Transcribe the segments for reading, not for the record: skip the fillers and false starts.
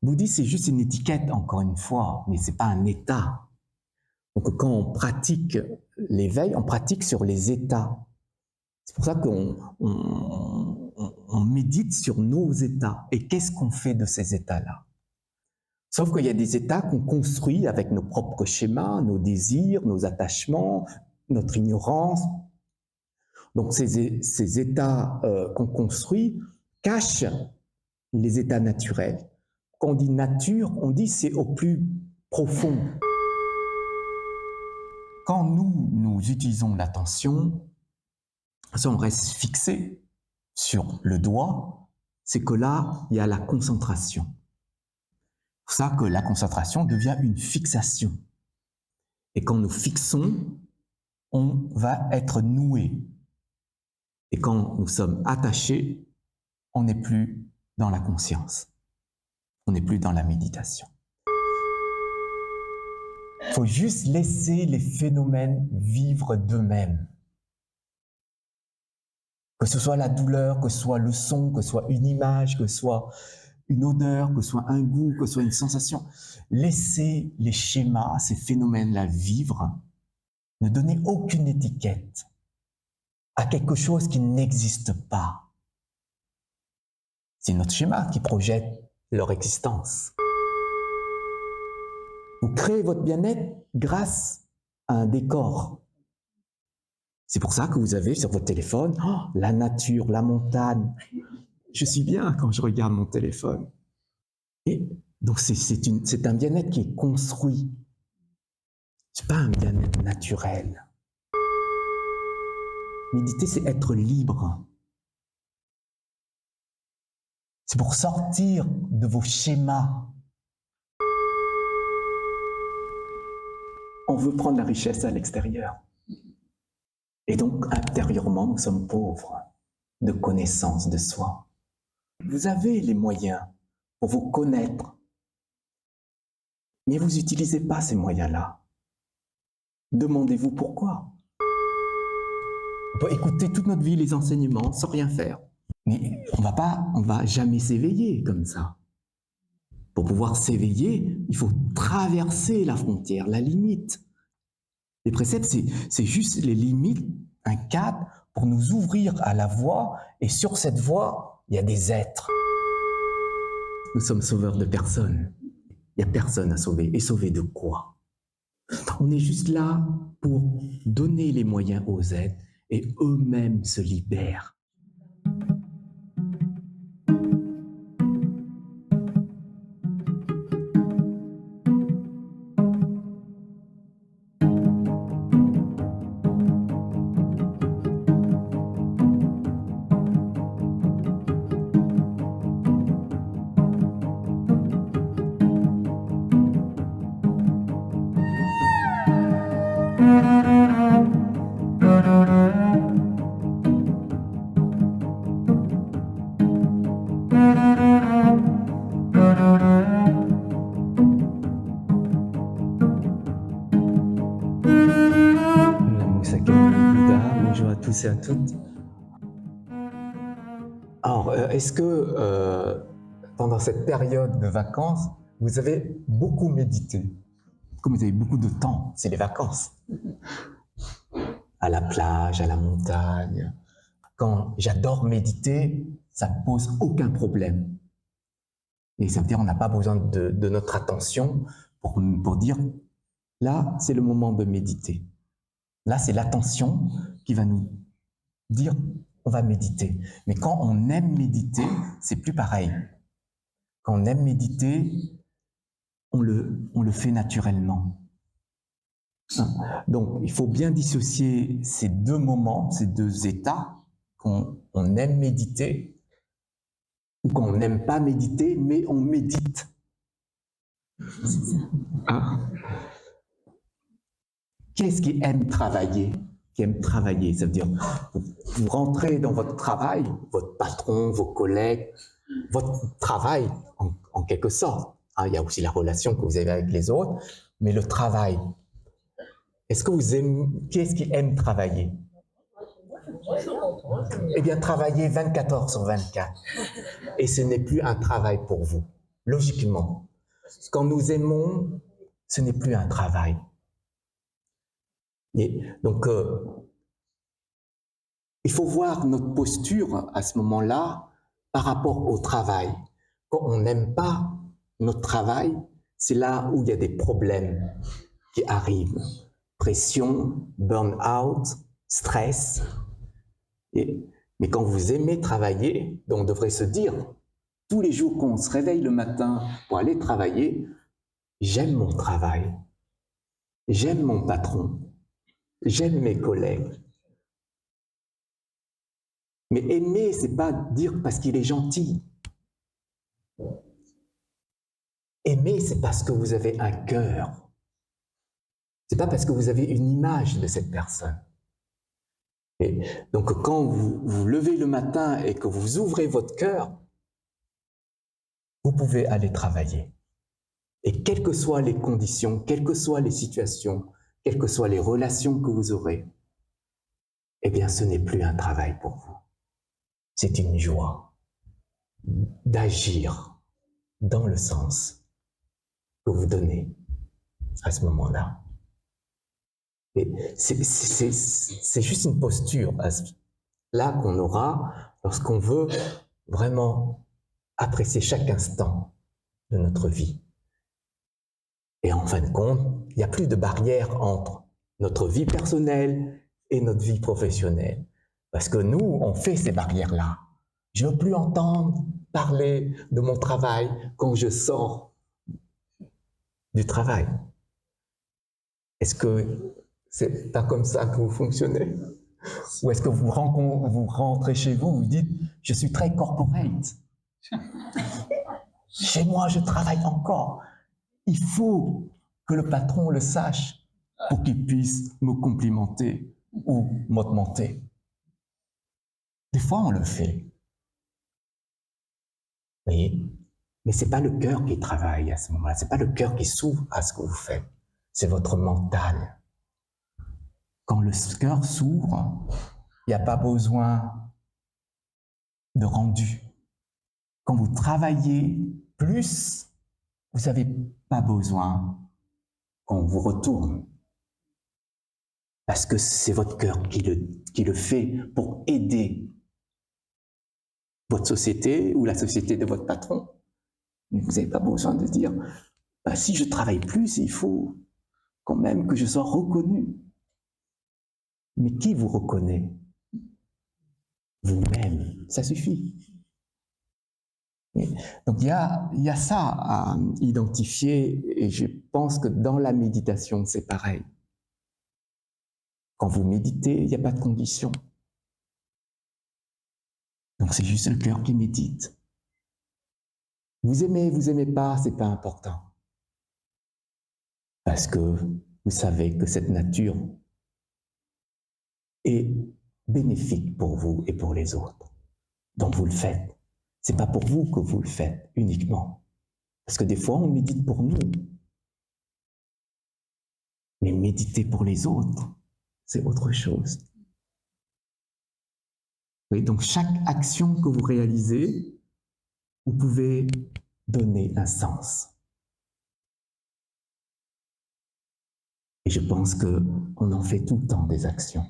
Bouddhiste, c'est juste une étiquette, encore une fois, mais ce n'est pas un état. Donc quand on pratique l'éveil, on pratique sur les états. C'est pour ça qu'on médite sur nos états. Et qu'est-ce qu'on fait de ces états-là? Sauf qu'il y a des états qu'on construit avec nos propres schémas, nos désirs, nos attachements, notre ignorance. Donc ces états qu'on construit cachent les états naturels. Quand on dit nature, on dit c'est au plus profond. Quand nous utilisons l'attention, si on reste fixé sur le doigt, c'est que là, il y a la concentration. C'est pour ça que la concentration devient une fixation. Et quand nous fixons, on va être noué. Et quand nous sommes attachés, on n'est plus dans la conscience. On n'est plus dans la méditation. Il faut juste laisser les phénomènes vivre d'eux-mêmes. Que ce soit la douleur, que ce soit le son, que ce soit une image, que ce soit une odeur, que ce soit un goût, que ce soit une sensation. Laissez les schémas, ces phénomènes-là vivre. Ne donnez aucune étiquette à quelque chose qui n'existe pas. C'est notre schéma qui projette leur existence. Vous créez votre bien-être grâce à un décor. C'est pour ça que vous avez sur votre téléphone la nature, la montagne. Je suis bien quand je regarde mon téléphone. Et donc c'est un bien-être qui est construit. Ce n'est pas un bien-être naturel. Méditer, c'est être libre. C'est pour sortir de vos schémas. On veut prendre la richesse à l'extérieur. Et donc, intérieurement, nous sommes pauvres de connaissance de soi. Vous avez les moyens pour vous connaître, mais vous n'utilisez pas ces moyens-là. Demandez-vous pourquoi. On peut écouter toute notre vie les enseignements sans rien faire. Mais on va jamais s'éveiller comme ça. Pour pouvoir s'éveiller, il faut traverser la frontière, la limite. Les préceptes, c'est juste les limites, un cadre pour nous ouvrir à la voie, et sur cette voie, il y a des êtres. Nous sommes sauveurs de personne. Il n'y a personne à sauver. Et sauver de quoi? On est juste là pour donner les moyens aux êtres et eux-mêmes se libèrent. Bonjour à tous et à toutes. Alors, est-ce que pendant cette période de vacances, vous avez beaucoup médité? Comme vous avez beaucoup de temps, c'est les vacances. À la plage, à la montagne. Quand j'adore méditer, ça ne pose aucun problème. Et ça veut dire qu'on n'a pas besoin de notre attention pour dire, là, c'est le moment de méditer. Là, c'est l'attention qui va nous dire, on va méditer. Mais quand on aime méditer, c'est plus pareil. Quand on aime méditer, on le fait naturellement. Donc, il faut bien dissocier ces deux moments, ces deux états, qu'on aime méditer, ou qu'on n'aime pas méditer, mais on médite. Ah. Qui est-ce qui aime travailler? Qui aime travailler, ça veut dire, vous rentrez dans votre travail, votre patron, vos collègues, votre travail, en quelque sorte. Il y a aussi la relation que vous avez avec les autres, mais le travail. Est-ce que vous aimez, qui est-ce qui aime travailler? Eh bien, travaillez 24 heures sur 24. Et ce n'est plus un travail pour vous. logiquement. Quand nous aimons, ce n'est plus un travail. Et donc, il faut voir notre posture à ce moment-là par rapport au travail. Quand on n'aime pas notre travail, c'est là où il y a des problèmes qui arrivent. Pression, burn-out, stress. Mais quand vous aimez travailler, donc on devrait se dire, tous les jours qu'on se réveille le matin pour aller travailler, j'aime mon travail, j'aime mon patron, j'aime mes collègues. Mais aimer, c'est pas dire parce qu'il est gentil. Aimer, c'est parce que vous avez un cœur. C'est pas parce que vous avez une image de cette personne. Et donc, quand vous vous levez le matin et que vous ouvrez votre cœur, vous pouvez aller travailler. Et quelles que soient les conditions, quelles que soient les situations, quelles que soient les relations que vous aurez, eh bien, ce n'est plus un travail pour vous. C'est une joie d'agir dans le sens que vous donnez à ce moment-là. Et c'est juste une posture là qu'on aura lorsqu'on veut vraiment apprécier chaque instant de notre vie. Et en fin de compte, il n'y a plus de barrière entre notre vie personnelle et notre vie professionnelle. Parce que nous, on fait ces barrières-là. Je ne veux plus entendre parler de mon travail quand je sors du travail. Est-ce que c'est pas comme ça que vous fonctionnez? Ou est-ce que vous rentrez chez vous, vous dites, je suis très corporate. Chez moi, je travaille encore. Il faut que le patron le sache pour qu'il puisse me complimenter ou m'augmenter. Des fois, on le fait. Vous voyez? Mais ce n'est pas le cœur qui travaille à ce moment-là. Ce n'est pas le cœur qui s'ouvre à ce que vous faites. C'est votre mental. Quand le cœur s'ouvre, il n'y a pas besoin de rendu. Quand vous travaillez plus, vous n'avez pas besoin qu'on vous retourne. Parce que c'est votre cœur qui le fait pour aider votre société ou la société de votre patron. Mais vous n'avez pas besoin de dire, bah, si je travaille plus, il faut quand même que je sois reconnu. Mais qui vous reconnaît? Vous-même, ça suffit. Donc il y a ça à identifier, et je pense que dans la méditation, c'est pareil. Quand vous méditez, il n'y a pas de condition. Donc c'est juste le cœur qui médite. Vous aimez pas, c'est pas important. Parce que vous savez que cette nature est bénéfique pour vous et pour les autres. Donc vous le faites. C'est pas pour vous que vous le faites uniquement. Parce que des fois, on médite pour nous. Mais méditer pour les autres, c'est autre chose. Oui, donc chaque action que vous réalisez, vous pouvez donner un sens. Et je pense qu'on en fait tout le temps des actions.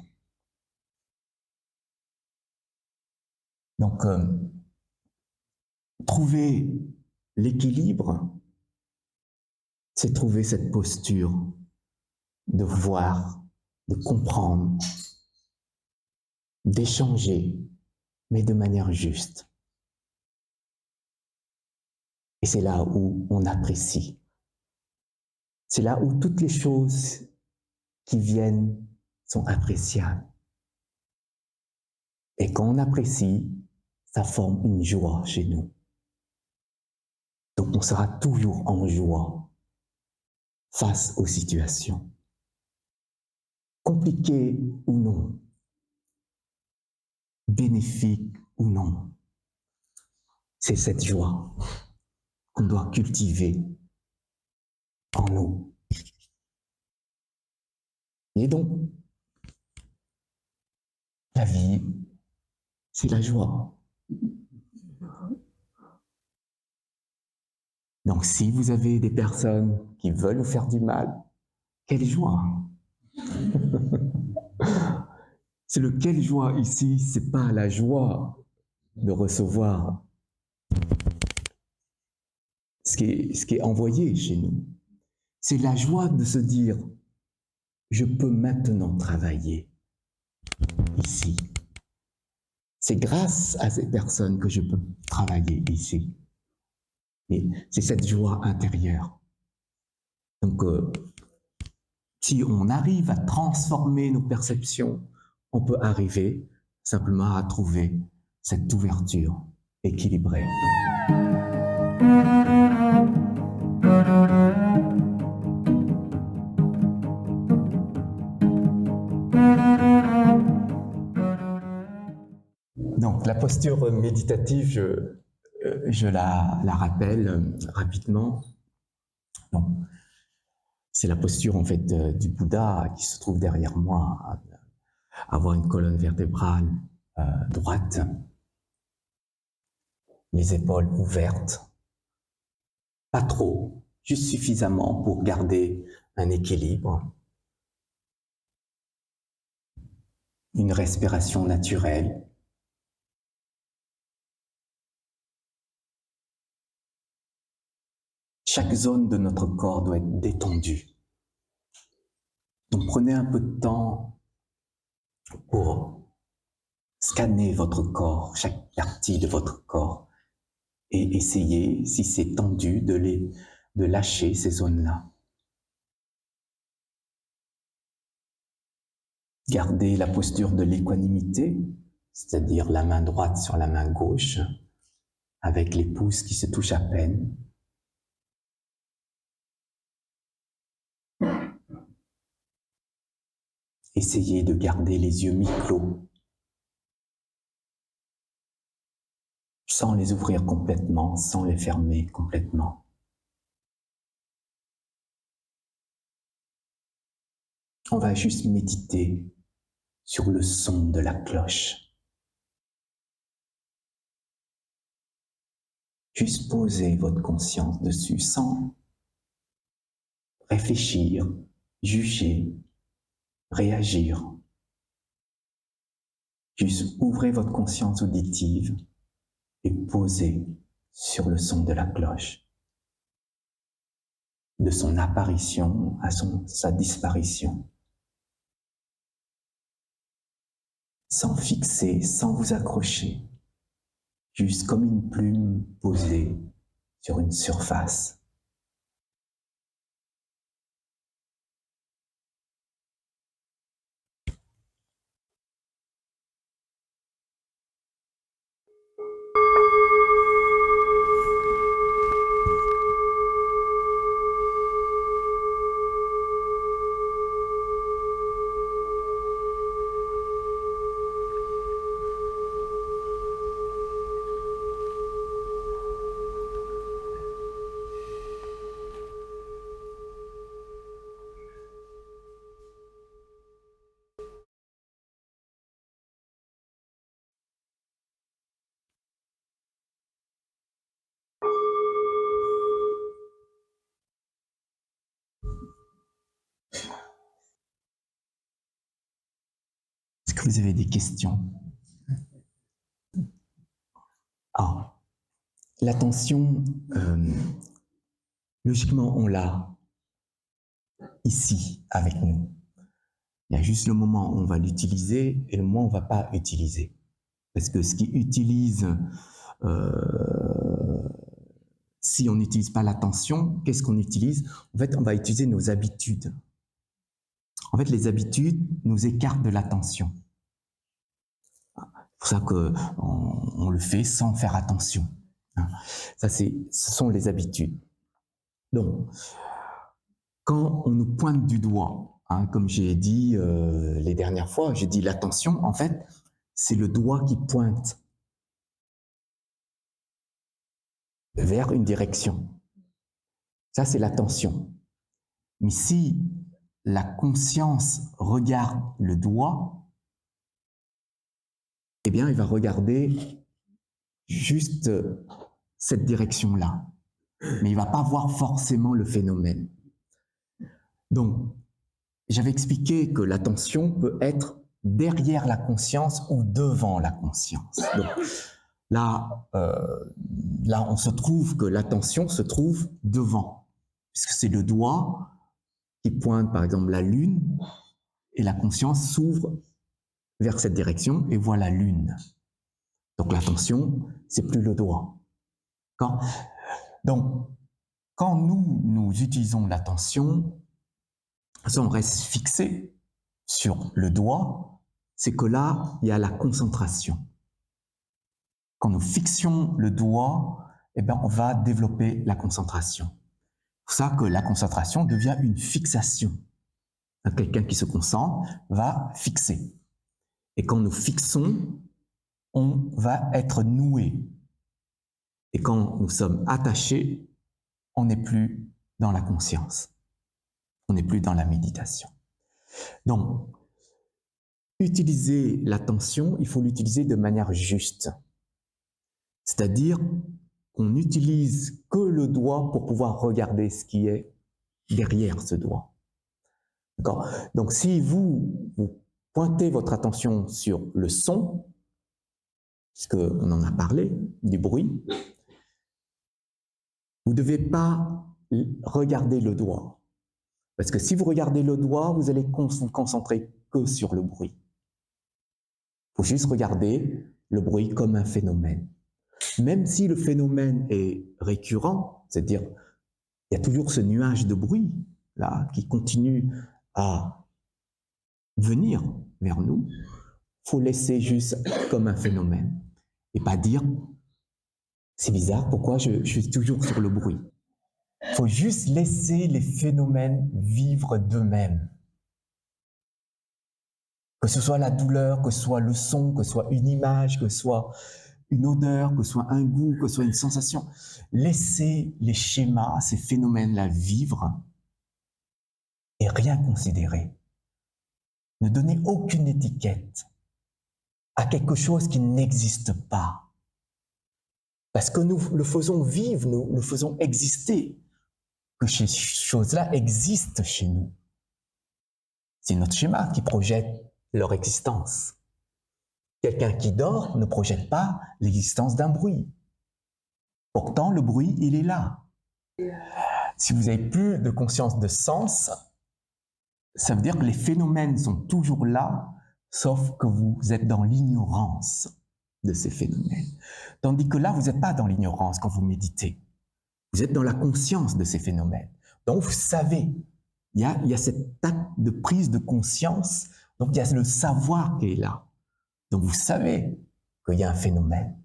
Donc, trouver l'équilibre, c'est trouver cette posture de voir, de comprendre, d'échanger, mais de manière juste. Et c'est là où on apprécie. C'est là où toutes les choses qui viennent sont appréciables. Et quand on apprécie, ça forme une joie chez nous. Donc on sera toujours en joie face aux situations. Compliquées ou non, bénéfiques ou non. C'est cette joie qu'on doit cultiver en nous. Et donc, la vie, c'est la joie. Donc, si vous avez des personnes qui veulent vous faire du mal, quelle joie! C'est le quelle joie ici, c'est pas la joie de recevoir ce qui est envoyé chez nous. C'est la joie de se dire, je peux maintenant travailler ici. C'est grâce à ces personnes que je peux travailler ici. Et c'est cette joie intérieure. Donc, si on arrive à transformer nos perceptions, on peut arriver simplement à trouver cette ouverture équilibrée. Donc, la posture méditative, je la rappelle rapidement. Donc, c'est la posture en fait du Bouddha qui se trouve derrière moi, avoir une colonne vertébrale droite, les épaules ouvertes, pas trop, juste suffisamment pour garder un équilibre, une respiration naturelle. Chaque zone de notre corps doit être détendue. Donc prenez un peu de temps pour scanner votre corps, chaque partie de votre corps, et essayez, si c'est tendu, de lâcher ces zones-là. Gardez la posture de l'équanimité, c'est-à-dire la main droite sur la main gauche, avec les pouces qui se touchent à peine. Essayez de garder les yeux mi-clos, sans les ouvrir complètement, sans les fermer complètement. On va juste méditer sur le son de la cloche. Juste poser votre conscience dessus sans réfléchir, juger, réagir. Juste ouvrez votre conscience auditive et posez sur le son de la cloche, de son apparition à sa disparition. Sans fixer, sans vous accrocher, juste comme une plume posée sur une surface. Est-ce que vous avez des questions? Ah, l'attention, logiquement, on l'a ici avec nous. Il y a juste le moment où on va l'utiliser et le moment où on ne va pas utiliser. Parce que ce qui utilise, si on n'utilise pas l'attention, qu'est-ce qu'on utilise? En fait, on va utiliser nos habitudes. En fait, les habitudes nous écartent de l'attention. C'est pour ça qu'on le fait sans faire attention. Ça, ce sont les habitudes. Donc, quand on nous pointe du doigt, comme j'ai dit les dernières fois, j'ai dit l'attention, en fait, c'est le doigt qui pointe vers une direction. Ça, c'est l'attention. Mais si la conscience regarde le doigt, eh bien, il va regarder juste cette direction-là. mais il ne va pas voir forcément le phénomène. Donc, j'avais expliqué que l'attention peut être derrière la conscience ou devant la conscience. Donc, là, on se trouve que l'attention se trouve devant, puisque c'est le doigt qui pointe, par exemple, la lune, et la conscience s'ouvre vers cette direction et voit la lune. Donc l'attention, c'est plus le doigt. Donc, quand nous utilisons l'attention, si on reste fixé sur le doigt, c'est que là, il y a la concentration. Quand nous fixions le doigt, eh bien, on va développer la concentration. C'est pour ça que la concentration devient une fixation. Quelqu'un qui se concentre va fixer. Et quand nous fixons, on va être noué. Et quand nous sommes attachés, on n'est plus dans la conscience. On n'est plus dans la méditation. Donc, utiliser l'attention, il faut l'utiliser de manière juste. C'est-à-dire qu'on n'utilise que le doigt pour pouvoir regarder ce qui est derrière ce doigt. D'accord ? Donc, si vous pointez votre attention sur le son, puisqu'on en a parlé, du bruit, vous ne devez pas regarder le doigt. Parce que si vous regardez le doigt, vous allez vous concentrer que sur le bruit. Il faut juste regarder le bruit comme un phénomène. Même si le phénomène est récurrent, c'est-à-dire il y a toujours ce nuage de bruit là qui continue à venir vers nous, il faut laisser juste comme un phénomène et pas dire c'est bizarre, pourquoi je suis toujours sur le bruit. Il faut juste laisser les phénomènes vivre d'eux-mêmes. Que ce soit la douleur, que ce soit le son, que ce soit une image, que ce soit une odeur, que ce soit un goût, que ce soit une sensation. Laissez les schémas, ces phénomènes-là vivre et rien considérer. Ne donnez aucune étiquette à quelque chose qui n'existe pas. Parce que nous le faisons vivre, nous le faisons exister, que ces choses-là existent chez nous. C'est notre schéma qui projette leur existence. Quelqu'un qui dort ne projette pas l'existence d'un bruit. Pourtant, le bruit, il est là. Si vous n'avez plus de conscience de sens, ça veut dire que les phénomènes sont toujours là, sauf que vous êtes dans l'ignorance de ces phénomènes. Tandis que là, vous n'êtes pas dans l'ignorance quand vous méditez. Vous êtes dans la conscience de ces phénomènes. Donc, vous savez, il y a cet acte de prise de conscience, donc il y a le savoir qui est là. Donc, vous savez qu'il y a un phénomène.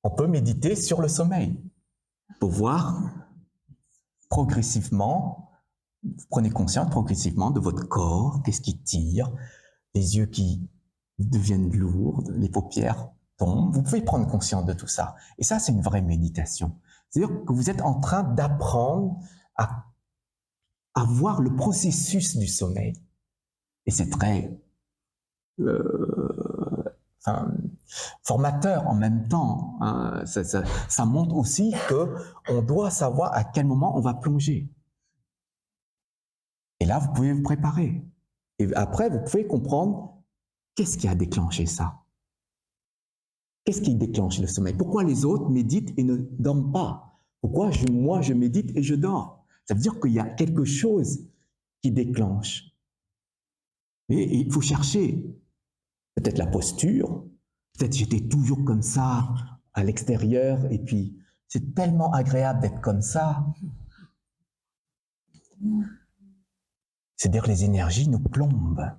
On peut méditer sur le sommeil pour voir progressivement, vous prenez conscience progressivement de votre corps, qu'est-ce qui tire, les yeux qui deviennent lourds, les paupières tombent. Vous pouvez prendre conscience de tout ça. Et ça, c'est une vraie méditation. C'est-à-dire que vous êtes en train d'apprendre à voir le processus du sommeil. Et c'est très formateur en même temps. Hein. Ça montre aussi qu'on doit savoir à quel moment on va plonger. Et là, vous pouvez vous préparer. Et après, vous pouvez comprendre qu'est-ce qui a déclenché ça. Qu'est-ce qui déclenche le sommeil? Pourquoi les autres méditent et ne dorment pas? Pourquoi moi, je médite et je dors? Ça veut dire qu'il y a quelque chose qui déclenche. Et il faut chercher peut-être la posture, peut-être j'étais toujours comme ça à l'extérieur et puis c'est tellement agréable d'être comme ça. C'est-à-dire que les énergies nous plombent.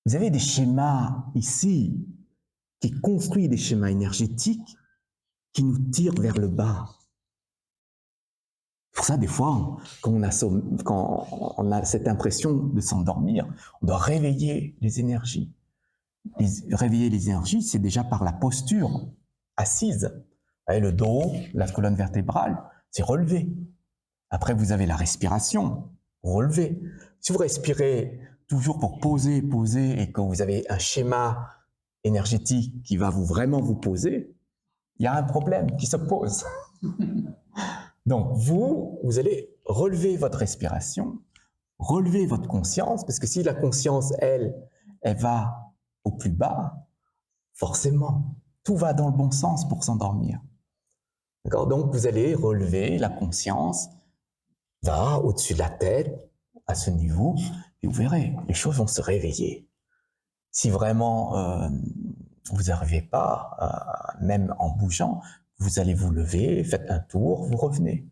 Vous avez des schémas ici qui construisent des schémas énergétiques qui nous tirent vers le bas. Pour ça, des fois, quand on a cette impression de s'endormir, on doit réveiller les énergies. Réveiller les énergies, c'est déjà par la posture assise. Vous le dos, la colonne vertébrale, c'est relevé. Après, vous avez la respiration, relevé. Si vous respirez toujours pour poser et que vous avez un schéma énergétique qui va vraiment vous poser, il y a un problème qui se pose. Donc, vous allez relever votre respiration, relever votre conscience, parce que si la conscience, elle va au plus bas, forcément, tout va dans le bon sens pour s'endormir. D'accord? Donc, vous allez relever la conscience, va au-dessus de la tête, à ce niveau, et vous verrez, les choses vont se réveiller. Si vraiment vous n'arrivez pas, même en bougeant, vous allez vous lever, faites un tour, vous revenez.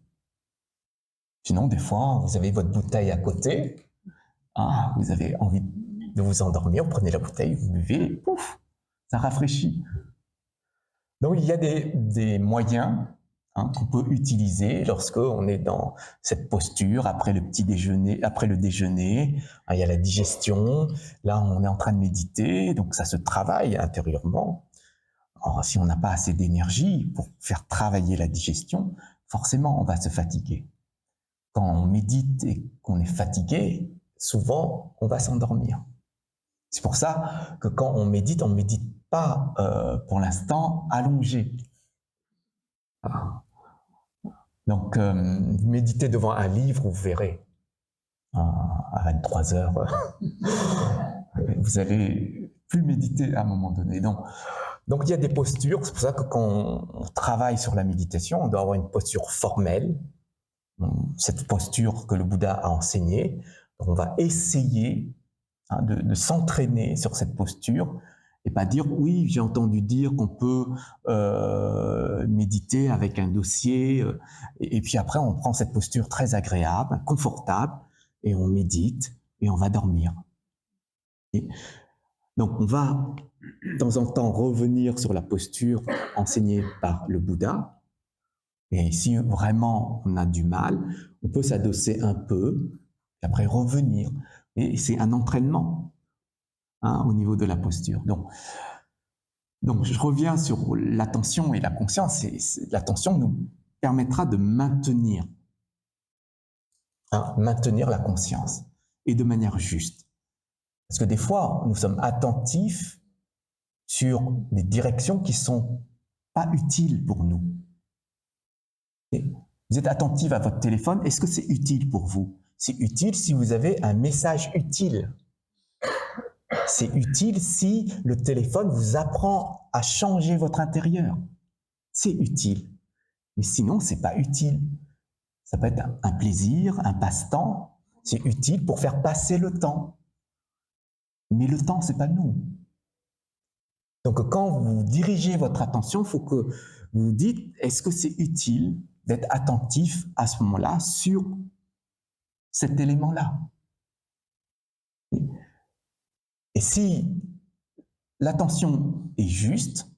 Sinon, des fois, vous avez votre bouteille à côté, vous avez envie de vous endormir, vous prenez la bouteille, vous buvez, et pouf, ça rafraîchit. Donc, il y a des moyens qu'on peut utiliser lorsque on est dans cette posture après le petit déjeuner, après le déjeuner. Il y a la digestion. Là, on est en train de méditer, donc ça se travaille intérieurement. Alors, si on n'a pas assez d'énergie pour faire travailler la digestion, forcément, on va se fatiguer. Quand on médite et qu'on est fatigué, souvent, on va s'endormir. C'est pour ça que quand on médite pas pour l'instant allongé. Donc, méditez devant un livre, vous verrez, à 23 heures, vous allez plus méditer à un moment donné. Donc il y a des postures, c'est pour ça que quand on travaille sur la méditation, on doit avoir une posture formelle, cette posture que le Bouddha a enseignée. Donc on va essayer de s'entraîner sur cette posture et pas dire oui, j'ai entendu dire qu'on peut méditer avec un dossier et puis après on prend cette posture très agréable, confortable et on médite et on va dormir. Et donc on va de temps en temps revenir sur la posture enseignée par le Bouddha et si vraiment on a du mal, on peut s'adosser un peu et après revenir. Et c'est un entraînement au niveau de la posture. Donc, je reviens sur l'attention et la conscience. L'attention nous permettra de maintenir la conscience et de manière juste. Parce que des fois, nous sommes attentifs sur des directions qui ne sont pas utiles pour nous. Et vous êtes attentif à votre téléphone, est-ce que c'est utile pour vous? C'est utile si vous avez un message utile. C'est utile si le téléphone vous apprend à changer votre intérieur. C'est utile. Mais sinon, ce n'est pas utile. Ça peut être un plaisir, un passe-temps. C'est utile pour faire passer le temps. Mais le temps, ce n'est pas nous. Donc, quand vous dirigez votre attention, il faut que vous vous dites, est-ce que c'est utile d'être attentif à ce moment-là sur cet élément-là? Et si l'attention est juste,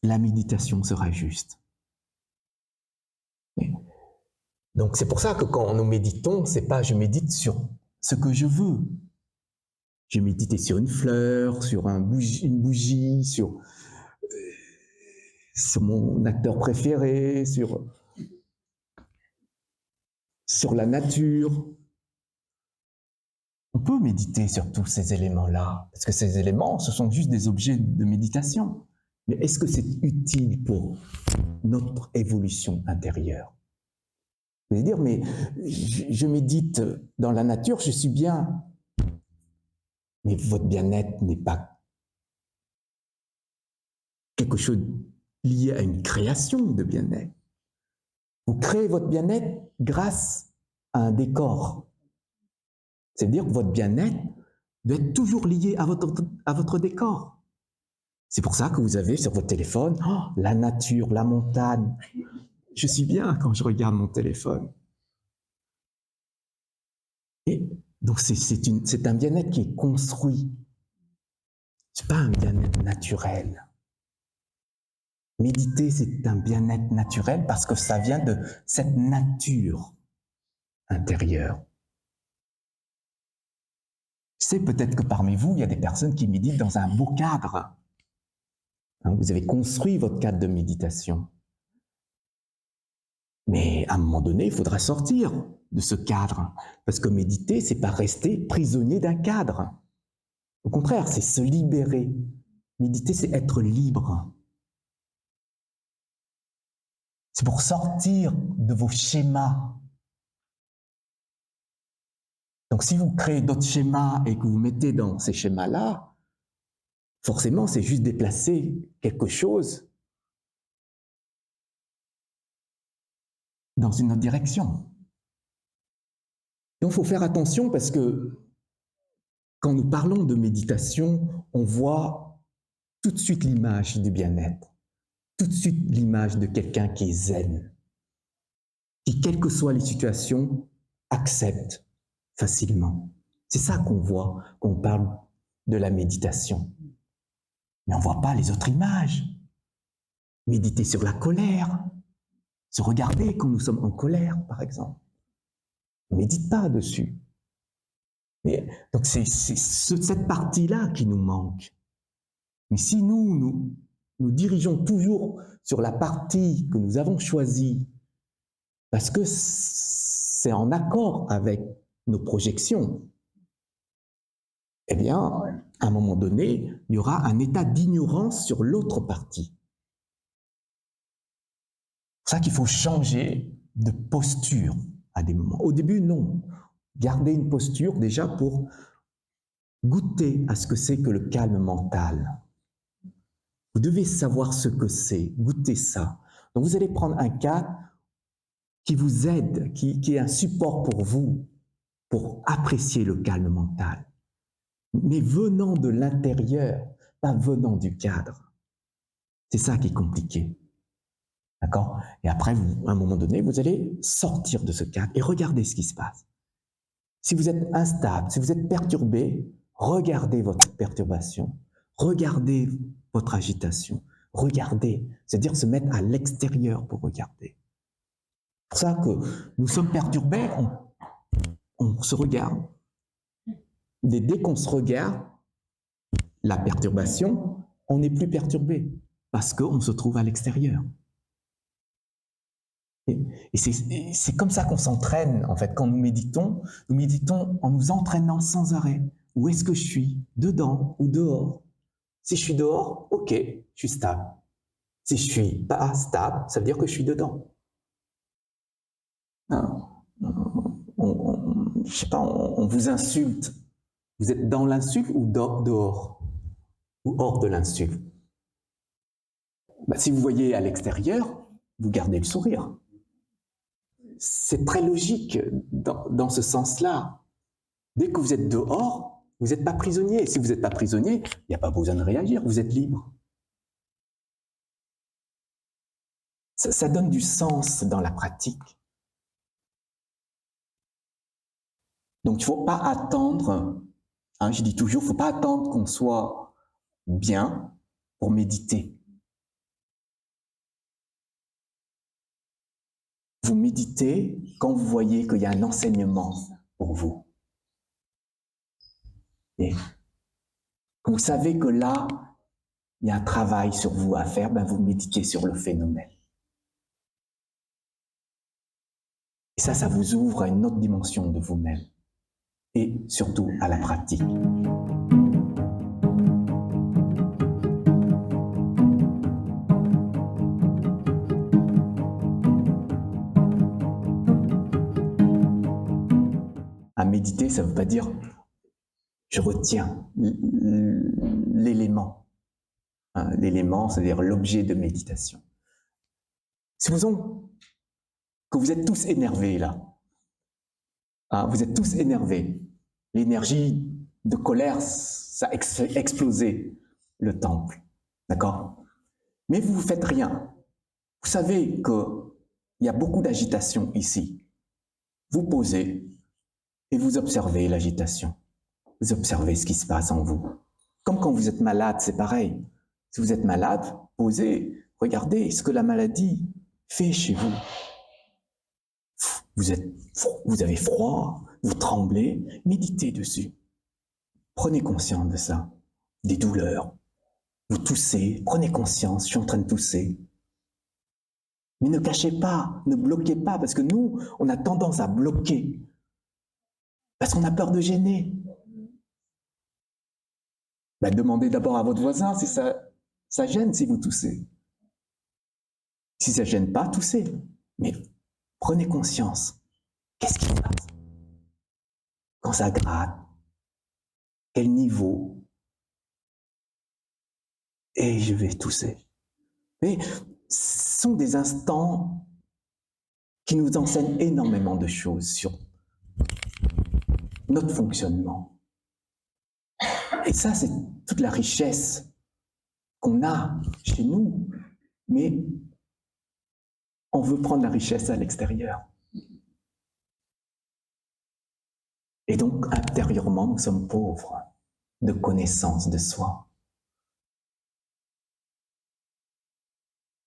la méditation sera juste. Donc c'est pour ça que quand nous méditons, c'est pas je médite sur ce que je veux. Je médite sur une fleur, sur une bougie, sur mon acteur préféré, sur la nature. On peut méditer sur tous ces éléments-là, parce que ces éléments, ce sont juste des objets de méditation. Mais est-ce que c'est utile pour notre évolution intérieure? Vous allez dire, mais je médite dans la nature, je suis bien. Mais votre bien-être n'est pas quelque chose lié à une création de bien-être. Vous créez votre bien-être grâce à un décor. C'est-à-dire que votre bien-être doit être toujours lié à votre décor. C'est pour ça que vous avez sur votre téléphone la nature, la montagne. Je suis bien quand je regarde mon téléphone. Et donc c'est un bien-être qui est construit. Ce n'est pas un bien-être naturel. Méditer, c'est un bien-être naturel parce que ça vient de cette nature intérieure. Je sais peut-être que parmi vous, il y a des personnes qui méditent dans un beau cadre. Vous avez construit votre cadre de méditation. Mais à un moment donné, il faudra sortir de ce cadre. Parce que méditer, c'est pas rester prisonnier d'un cadre. Au contraire, c'est se libérer. Méditer, c'est être libre. C'est pour sortir de vos schémas. Donc si vous créez d'autres schémas et que vous mettez dans ces schémas-là, forcément, c'est juste déplacer quelque chose dans une autre direction. Donc, il faut faire attention parce que quand nous parlons de méditation, on voit tout de suite l'image du bien-être, tout de suite l'image de quelqu'un qui est zen, qui, quelles que soient les situations, accepte facilement. C'est ça qu'on voit quand on parle de la méditation. Mais on ne voit pas les autres images. Méditer sur la colère, se regarder quand nous sommes en colère, par exemple. On ne médite pas dessus. Donc c'est cette partie-là qui nous manque. Mais si nous dirigeons toujours sur la partie que nous avons choisie, parce que c'est en accord avec nos projections, eh bien, à un moment donné, il y aura un état d'ignorance sur l'autre partie. C'est pour ça qu'il faut changer de posture à des moments. Au début, non. Gardez une posture déjà pour goûter à ce que c'est que le calme mental. Vous devez savoir ce que c'est, goûter ça. Donc vous allez prendre un cas qui vous aide, qui est un support pour vous, pour apprécier le calme mental. Mais venant de l'intérieur, pas venant du cadre. C'est ça qui est compliqué. D'accord? Et après, à un moment donné, vous allez sortir de ce cadre et regarder ce qui se passe. Si vous êtes instable, si vous êtes perturbé, regardez votre perturbation, regardez votre agitation, regardez, c'est-à-dire se mettre à l'extérieur pour regarder. C'est pour ça que nous sommes perturbés, on se regarde. Dès qu'on se regarde, la perturbation, on n'est plus perturbé parce qu'on se trouve à l'extérieur. Et c'est comme ça qu'on s'entraîne, en fait. Quand nous méditons en nous entraînant sans arrêt. Où est-ce que je suis? Dedans ou dehors? Si je suis dehors, ok, je suis stable. Si je suis pas stable, ça veut dire que je suis dedans. Je sais pas, on vous insulte. Vous êtes dans l'insulte ou dehors? Ou hors de l'insulte? Si vous voyez à l'extérieur, vous gardez le sourire. C'est très logique dans ce sens-là. Dès que vous êtes dehors, vous n'êtes pas prisonnier. Si vous n'êtes pas prisonnier, il n'y a pas besoin de réagir, vous êtes libre. Ça donne du sens dans la pratique. Donc il ne faut pas attendre, je dis toujours, il ne faut pas attendre qu'on soit bien pour méditer. Vous méditez quand vous voyez qu'il y a un enseignement pour vous. Et vous savez que là, il y a un travail sur vous à faire, vous méditez sur le phénomène. Et ça vous ouvre à une autre dimension de vous-même. Et surtout à la pratique. À méditer, ça ne veut pas dire je retiens l'élément. L'élément, c'est-à-dire l'objet de méditation. Supposons que vous êtes tous énervés là. Vous êtes tous énervés. L'énergie de colère, ça a explosé le temple. D'accord? Mais vous ne faites rien. Vous savez qu'il y a beaucoup d'agitation ici. Vous posez et vous observez l'agitation. Vous observez ce qui se passe en vous. Comme quand vous êtes malade, c'est pareil. Si vous êtes malade, posez, regardez ce que la maladie fait chez vous. Vous avez froid, vous tremblez, méditez dessus. Prenez conscience de ça, des douleurs. Vous toussez, prenez conscience, je suis en train de tousser. Mais ne cachez pas, ne bloquez pas, parce que nous, on a tendance à bloquer, parce qu'on a peur de gêner. Demandez d'abord à votre voisin si ça gêne si vous toussez. Si ça ne gêne pas, toussez. Mais prenez conscience. Qu'est-ce qui se passe quand ça gratte? Quel niveau? Et je vais tousser. Mais ce sont des instants qui nous enseignent énormément de choses sur notre fonctionnement. Et ça, c'est toute la richesse qu'on a chez nous, mais on veut prendre la richesse à l'extérieur. Et donc, intérieurement, nous sommes pauvres de connaissance de soi.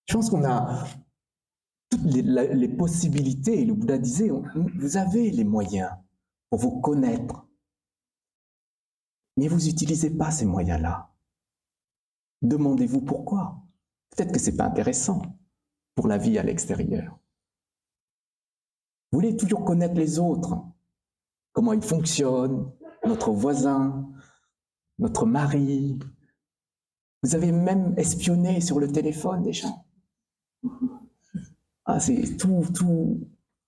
Je pense qu'on a toutes les possibilités, et le Bouddha disait, vous avez les moyens pour vous connaître, mais vous n'utilisez pas ces moyens-là. Demandez-vous pourquoi. Peut-être que ce n'est pas intéressant pour la vie à l'extérieur. Vous voulez toujours connaître les autres, comment ils fonctionnent, notre voisin, notre mari. Vous avez même espionné sur le téléphone des gens. Ah, c'est toute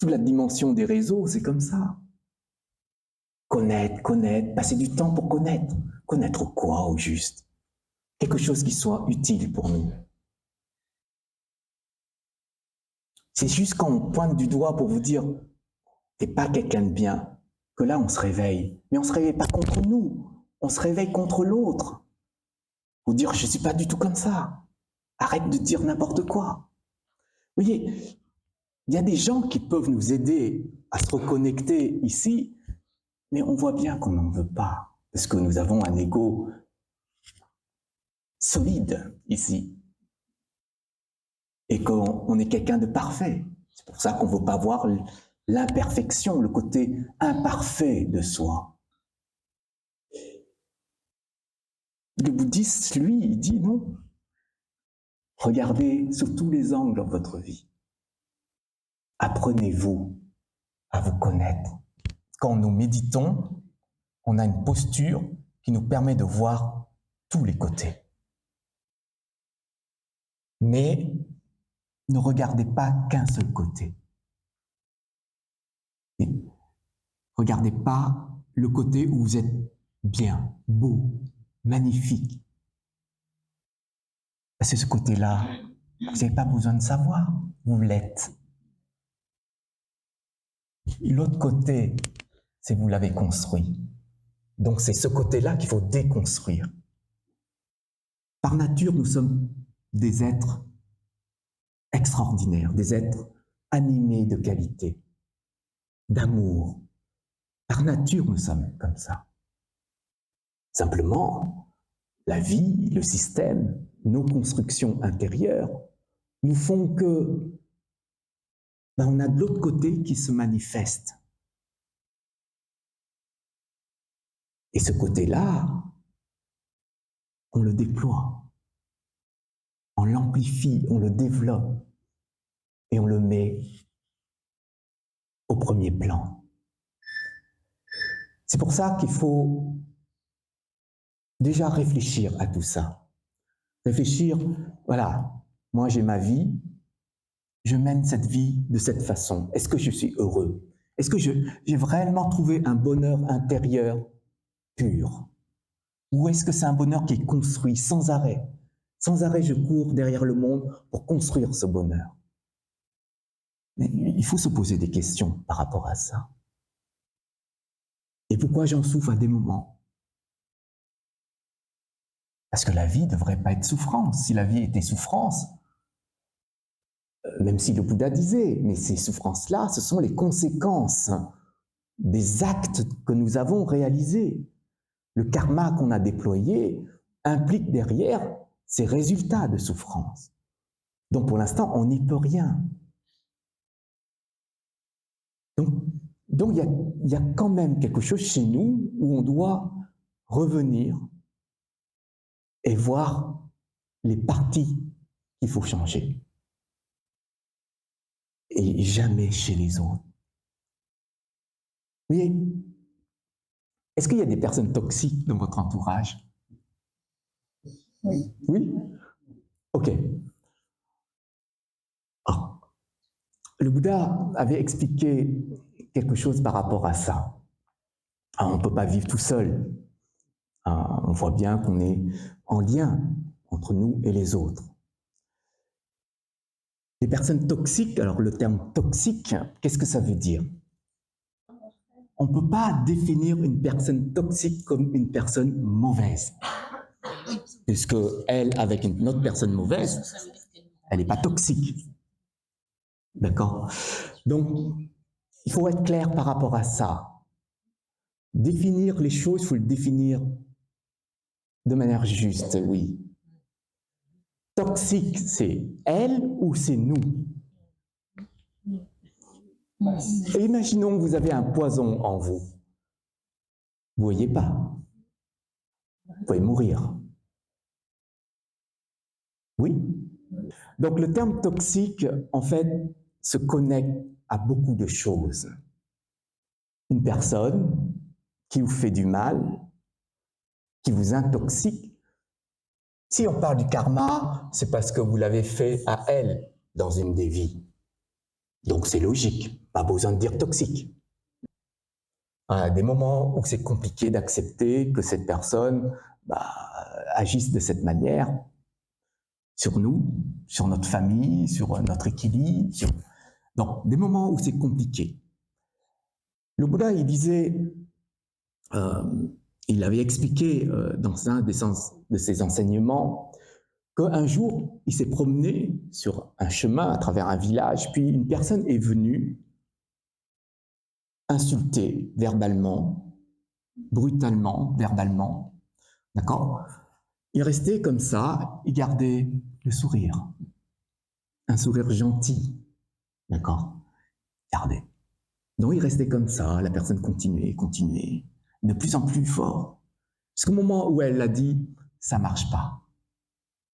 la dimension des réseaux, c'est comme ça. Connaître, passer du temps pour connaître. Connaître quoi au juste? Quelque chose qui soit utile pour nous. C'est juste quand on pointe du doigt pour vous dire « t'es pas quelqu'un de bien », que là on se réveille. Mais on ne se réveille pas contre nous, on se réveille contre l'autre. Pour dire « je ne suis pas du tout comme ça ». Arrête de dire n'importe quoi. Vous voyez, il y a des gens qui peuvent nous aider à se reconnecter ici, mais on voit bien qu'on n'en veut pas, parce que nous avons un ego solide ici, et qu'on est quelqu'un de parfait. C'est pour ça qu'on ne veut pas voir l'imperfection, le côté imparfait de soi. Le bouddhiste, lui, il dit non. Regardez sous tous les angles dans votre vie. Apprenez-vous à vous connaître. Quand nous méditons, on a une posture qui nous permet de voir tous les côtés. Mais ne regardez pas qu'un seul côté. Et regardez pas le côté où vous êtes bien, beau, magnifique. Parce que ce côté-là, vous n'avez pas besoin de savoir, vous l'êtes. L'autre côté, c'est vous l'avez construit. Donc c'est ce côté-là qu'il faut déconstruire. Par nature, nous sommes des êtres extraordinaires, des êtres animés de qualité, d'amour. Par nature, nous sommes comme ça. Simplement, la vie, le système, nos constructions intérieures nous font que on a de l'autre côté qui se manifeste. Et ce côté-là, on le déploie, on l'amplifie, on le développe et on le met au premier plan. C'est pour ça qu'il faut déjà réfléchir à tout ça. Réfléchir, voilà, moi j'ai ma vie, je mène cette vie de cette façon. Est-ce que je suis heureux? Est-ce que j'ai vraiment trouvé un bonheur intérieur pur? Ou est-ce que c'est un bonheur qui est construit sans arrêt? Sans arrêt, je cours derrière le monde pour construire ce bonheur. Mais il faut se poser des questions par rapport à ça. Et pourquoi j'en souffre à des moments? Parce que la vie ne devrait pas être souffrance. Si la vie était souffrance, même si le Bouddha disait, mais ces souffrances-là, ce sont les conséquences des actes que nous avons réalisés. Le karma qu'on a déployé implique derrière ces résultats de souffrance. Donc pour l'instant, on n'y peut rien. Donc il y a quand même quelque chose chez nous où on doit revenir et voir les parties qu'il faut changer. Et jamais chez les autres. Vous voyez, est-ce qu'il y a des personnes toxiques dans votre entourage? Oui. Oui? Ok. Le Bouddha avait expliqué quelque chose par rapport à ça. On ne peut pas vivre tout seul. On voit bien qu'on est en lien entre nous et les autres. Les personnes toxiques, alors le terme toxique, qu'est-ce que ça veut dire? On ne peut pas définir une personne toxique comme une personne mauvaise. Puisque elle, avec une autre personne mauvaise, elle n'est pas toxique. D'accord? Donc, il faut être clair par rapport à ça. Définir les choses, il faut le définir de manière juste, oui. Toxique, c'est elle ou c'est nous? Et imaginons que vous avez un poison en vous. Vous ne voyez pas. Vous pouvez mourir. Oui. Donc le terme toxique, en fait, se connecte à beaucoup de choses. Une personne qui vous fait du mal, qui vous intoxique. Si on parle du karma, c'est parce que vous l'avez fait à elle dans une des vies. Donc c'est logique, pas besoin de dire toxique. À des moments où c'est compliqué d'accepter que cette personne agisse de cette manière sur nous, sur notre famille, sur notre équilibre. Donc des moments où c'est compliqué. Le Bouddha, il disait, il avait expliqué dans un de ses enseignements qu'un jour, il s'est promené sur un chemin à travers un village, puis une personne est venue insulter verbalement, brutalement, verbalement, d'accord? Il restait comme ça, il gardait le sourire, un sourire gentil, d'accord? Gardez. Donc il restait comme ça, la personne continuait, de plus en plus fort. Jusqu'au moment où elle a dit, ça marche pas.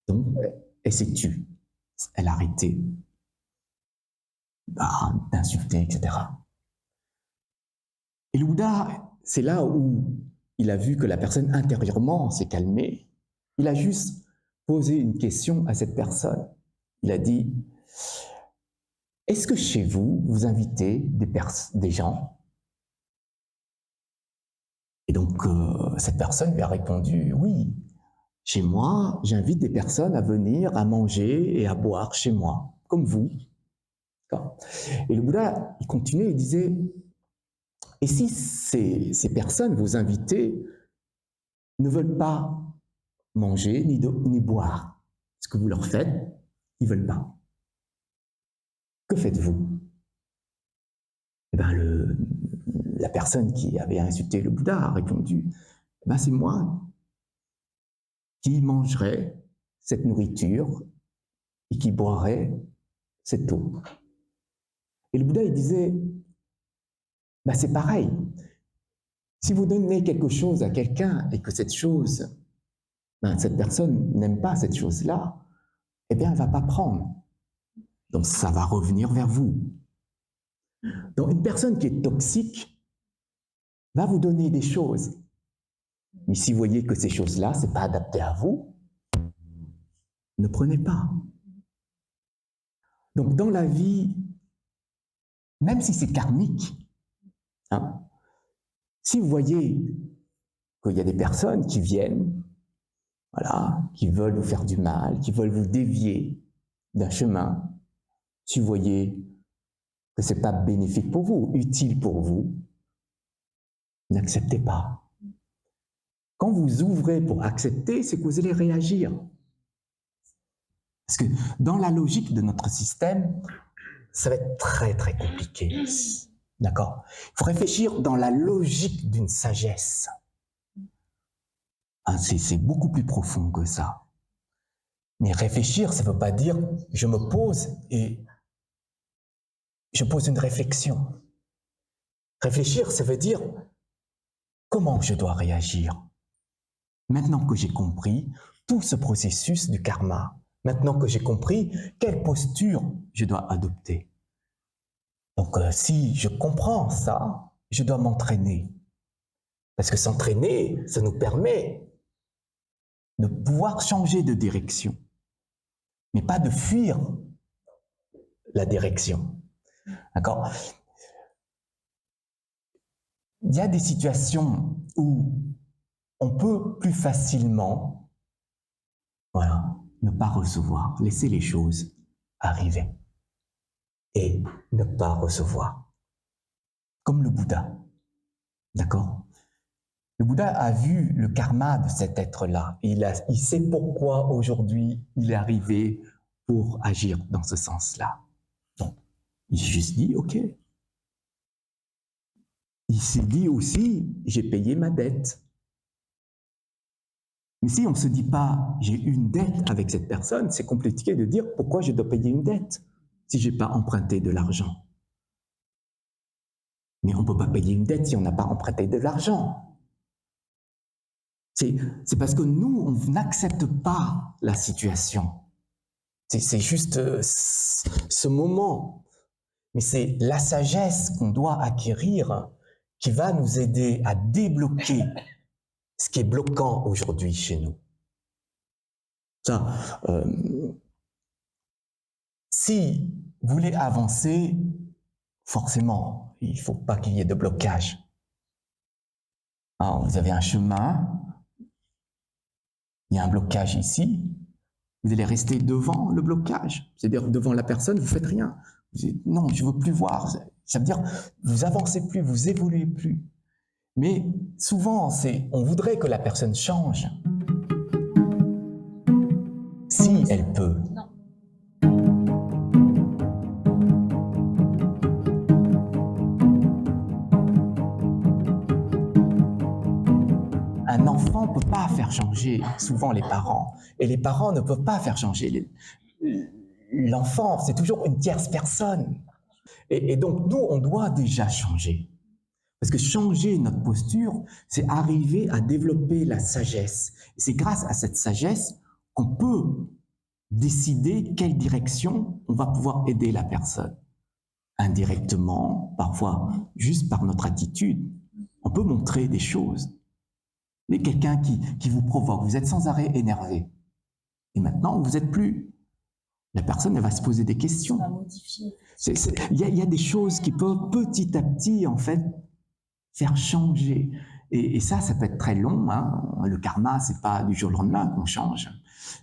Donc elle s'est tue, elle a arrêté d'insulter, etc. Et le Bouddha, c'est là où il a vu que la personne intérieurement s'est calmée. Il a juste posé une question à cette personne. Il a dit, est-ce que chez vous, vous invitez des gens? Et donc, cette personne lui a répondu, oui, chez moi, j'invite des personnes à venir, à manger et à boire chez moi, comme vous. Et le Bouddha, il continuait, il disait, et si ces personnes, vos invités, ne veulent pas manger ni boire, ce que vous leur faites, ils ne veulent pas. Que faites-vous? Eh bien, la personne qui avait insulté le Bouddha a répondu, eh bien, c'est moi qui mangerai cette nourriture et qui boirai cette eau. Et le Bouddha, il disait, ben, c'est pareil. Si vous donnez quelque chose à quelqu'un et que cette chose, ben, cette personne n'aime pas cette chose-là, eh bien, elle ne va pas prendre. Donc, ça va revenir vers vous. Donc, une personne qui est toxique va vous donner des choses. Mais si vous voyez que ces choses-là, ce n'est pas adapté à vous, ne prenez pas. Donc, dans la vie, même si c'est karmique, hein, si vous voyez qu'il y a des personnes qui viennent, voilà, qui veulent vous faire du mal, qui veulent vous dévier d'un chemin, si vous voyez que ce n'est pas bénéfique pour vous, utile pour vous, n'acceptez pas. Quand vous ouvrez pour accepter, c'est que vous allez réagir. Parce que dans la logique de notre système, ça va être très très compliqué. D'accord? Il faut réfléchir dans la logique d'une sagesse. Hein, c'est beaucoup plus profond que ça. Mais réfléchir, ça ne veut pas dire je me pose et je pose une réflexion. Réfléchir, ça veut dire comment je dois réagir. Maintenant que j'ai compris tout ce processus du karma, maintenant que j'ai compris quelle posture je dois adopter. Donc si je comprends ça, je dois m'entraîner. Parce que s'entraîner, ça nous permet de pouvoir changer de direction, mais pas de fuir la direction. D'accord? Il y a des situations où on peut plus facilement, voilà, ne pas recevoir, laisser les choses arriver et ne pas recevoir. Comme le Bouddha, d'accord? Le Bouddha a vu le karma de cet être-là. Il sait pourquoi aujourd'hui il est arrivé pour agir dans ce sens-là. Donc, il s'est juste dit, ok. Il s'est dit aussi, j'ai payé ma dette. Mais si on ne se dit pas, j'ai une dette avec cette personne, c'est compliqué de dire pourquoi je dois payer une dette si je n'ai pas emprunté de l'argent. Mais on ne peut pas payer une dette si on n'a pas emprunté de l'argent. C'est parce que nous, on n'accepte pas la situation. C'est juste ce moment. Mais c'est la sagesse qu'on doit acquérir qui va nous aider à débloquer ce qui est bloquant aujourd'hui chez nous. Ça, si vous voulez avancer, forcément, il ne faut pas qu'il y ait de blocage. Alors, vous avez un chemin, il y a un blocage ici, vous allez rester devant le blocage, c'est-à-dire devant la personne, vous ne faites rien. Vous dites, non, je ne veux plus voir. Ça veut dire, vous avancez plus, vous évoluez plus. Mais souvent, on voudrait que la personne change. Si elle peut. Non. Un enfant ne peut pas faire changer souvent les parents. Et les parents ne peuvent pas faire changer l'enfant. C'est toujours une tierce personne. Et donc, nous, on doit déjà changer. Parce que changer notre posture, c'est arriver à développer la sagesse. Et c'est grâce à cette sagesse qu'on peut décider quelle direction on va pouvoir aider la personne. Indirectement, parfois juste par notre attitude. On peut montrer des choses. Mais quelqu'un qui vous provoque, vous êtes sans arrêt énervé. Et maintenant, vous n'êtes plus. La personne, elle va se poser des questions. Ça va modifier. Il y a des choses qui peuvent petit à petit, en fait, faire changer. Et ça peut être très long. Hein. Le karma, c'est pas du jour au lendemain qu'on change.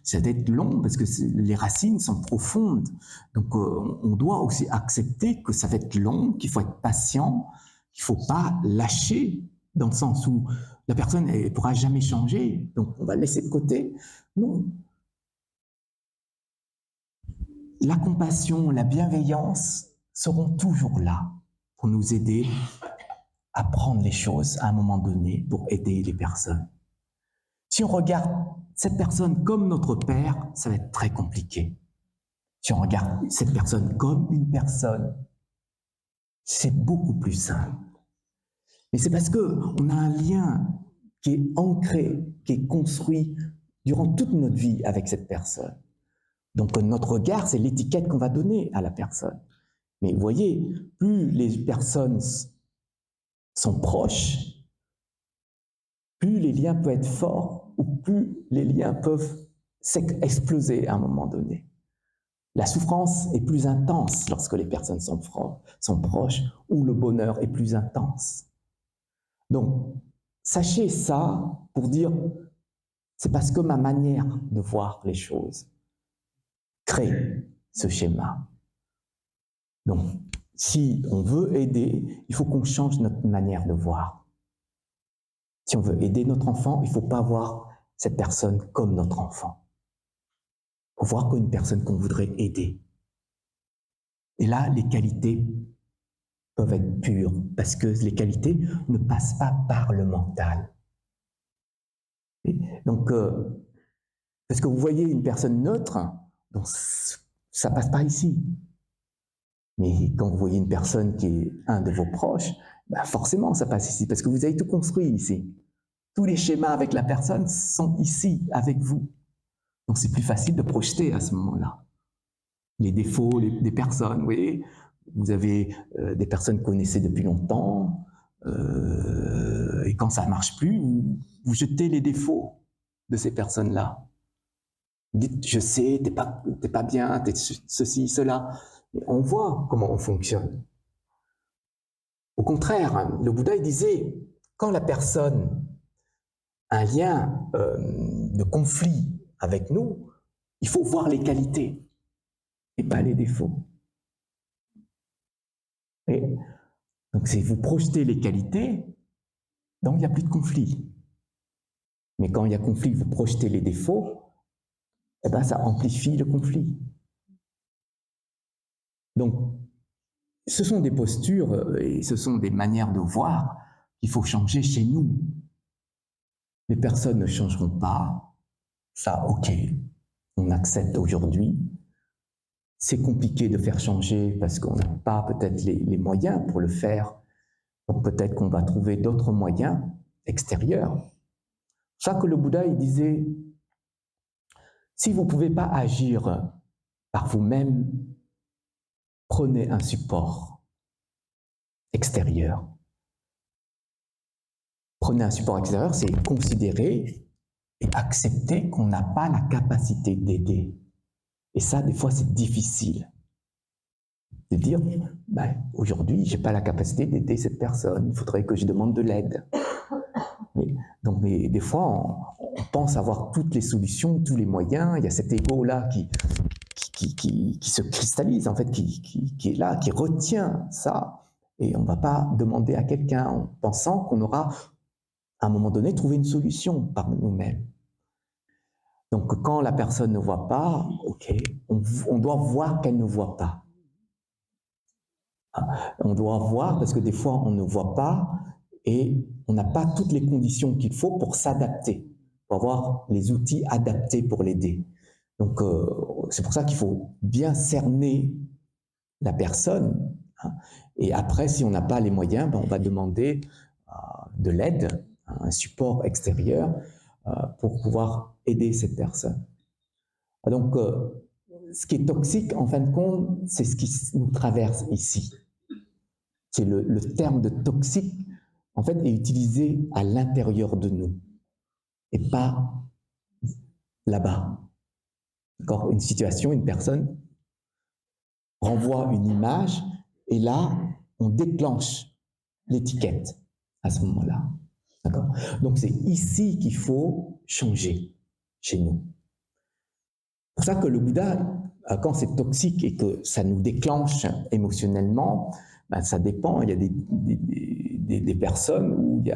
Ça doit être long parce que les racines sont profondes. Donc, on doit aussi accepter que ça va être long, qu'il faut être patient, qu'il faut pas lâcher, dans le sens où la personne ne pourra jamais changer. Donc, on va le laisser de côté. Non. La compassion, la bienveillance seront toujours là pour nous aider à prendre les choses à un moment donné pour aider les personnes. Si on regarde cette personne comme notre père, ça va être très compliqué. Si on regarde cette personne comme une personne, c'est beaucoup plus simple. Mais c'est parce qu'on a un lien qui est ancré, qui est construit durant toute notre vie avec cette personne. Donc notre regard, c'est l'étiquette qu'on va donner à la personne. Mais vous voyez, plus les personnes sont proches, plus les liens peuvent être forts ou plus les liens peuvent exploser à un moment donné. La souffrance est plus intense lorsque les personnes sont proches ou le bonheur est plus intense. Donc, sachez ça pour dire, c'est parce que ma manière de voir les choses crée ce schéma. Donc, si on veut aider, il faut qu'on change notre manière de voir. Si on veut aider notre enfant, il ne faut pas voir cette personne comme notre enfant. Il faut voir comme une personne qu'on voudrait aider. Et là, les qualités peuvent être pures, parce que les qualités ne passent pas par le mental. Et donc, parce que vous voyez une personne neutre, donc ça ne passe pas ici. Mais quand vous voyez une personne qui est un de vos proches, ben forcément ça passe ici, parce que vous avez tout construit ici. Tous les schémas avec la personne sont ici, avec vous. Donc c'est plus facile de projeter à ce moment-là. Les défauts des personnes, vous voyez, vous avez des personnes que vous connaissez depuis longtemps, et quand ça ne marche plus, vous jetez les défauts de ces personnes-là. Vous dites, je sais, t'es pas bien, t'es ceci, cela. Et on voit comment on fonctionne. Au contraire, le Bouddha il disait, quand la personne a un lien de conflit avec nous, il faut voir les qualités et pas les défauts. Et donc c'est vous projetez les qualités, donc il n'y a plus de conflit. Mais quand il y a conflit, vous projetez les défauts, eh ben ça amplifie le conflit. Donc, ce sont des postures et ce sont des manières de voir qu'il faut changer chez nous. Les personnes ne changeront pas, ça ok, on accepte aujourd'hui. C'est compliqué de faire changer parce qu'on n'a pas peut-être les moyens pour le faire. Donc peut-être qu'on va trouver d'autres moyens extérieurs. C'est ça que le Bouddha il disait, si vous ne pouvez pas agir par vous-même, prenez un support extérieur. Prenez un support extérieur, c'est considérer et accepter qu'on n'a pas la capacité d'aider. Et ça, des fois, c'est difficile. De dire, ben, aujourd'hui, je n'ai pas la capacité d'aider cette personne, il faudrait que je demande de l'aide. Mais des fois, on pense avoir toutes les solutions, tous les moyens, il y a cet ego-là qui se cristallise, en fait, qui est là, qui retient ça. Et on ne va pas demander à quelqu'un en pensant qu'on aura, à un moment donné, trouvé une solution par nous-mêmes. Donc, quand la personne ne voit pas, ok, on doit voir qu'elle ne voit pas. On doit voir, parce que des fois, on ne voit pas et on n'a pas toutes les conditions qu'il faut pour s'adapter, pour avoir les outils adaptés pour l'aider. Donc, c'est pour ça qu'il faut bien cerner la personne. Et après, si on n'a pas les moyens, ben, on va demander de l'aide, un support extérieur pour pouvoir aider cette personne. Donc, ce qui est toxique, en fin de compte, c'est ce qui nous traverse ici. C'est le terme de toxique, en fait, est utilisé à l'intérieur de nous et pas là-bas. D'accord ? Une situation, une personne renvoie une image et là, on déclenche l'étiquette à ce moment-là. D'accord ? Donc, c'est ici qu'il faut changer chez nous. C'est pour ça que le Bouddha, quand c'est toxique et que ça nous déclenche émotionnellement, ben ça dépend. Il y a des personnes où il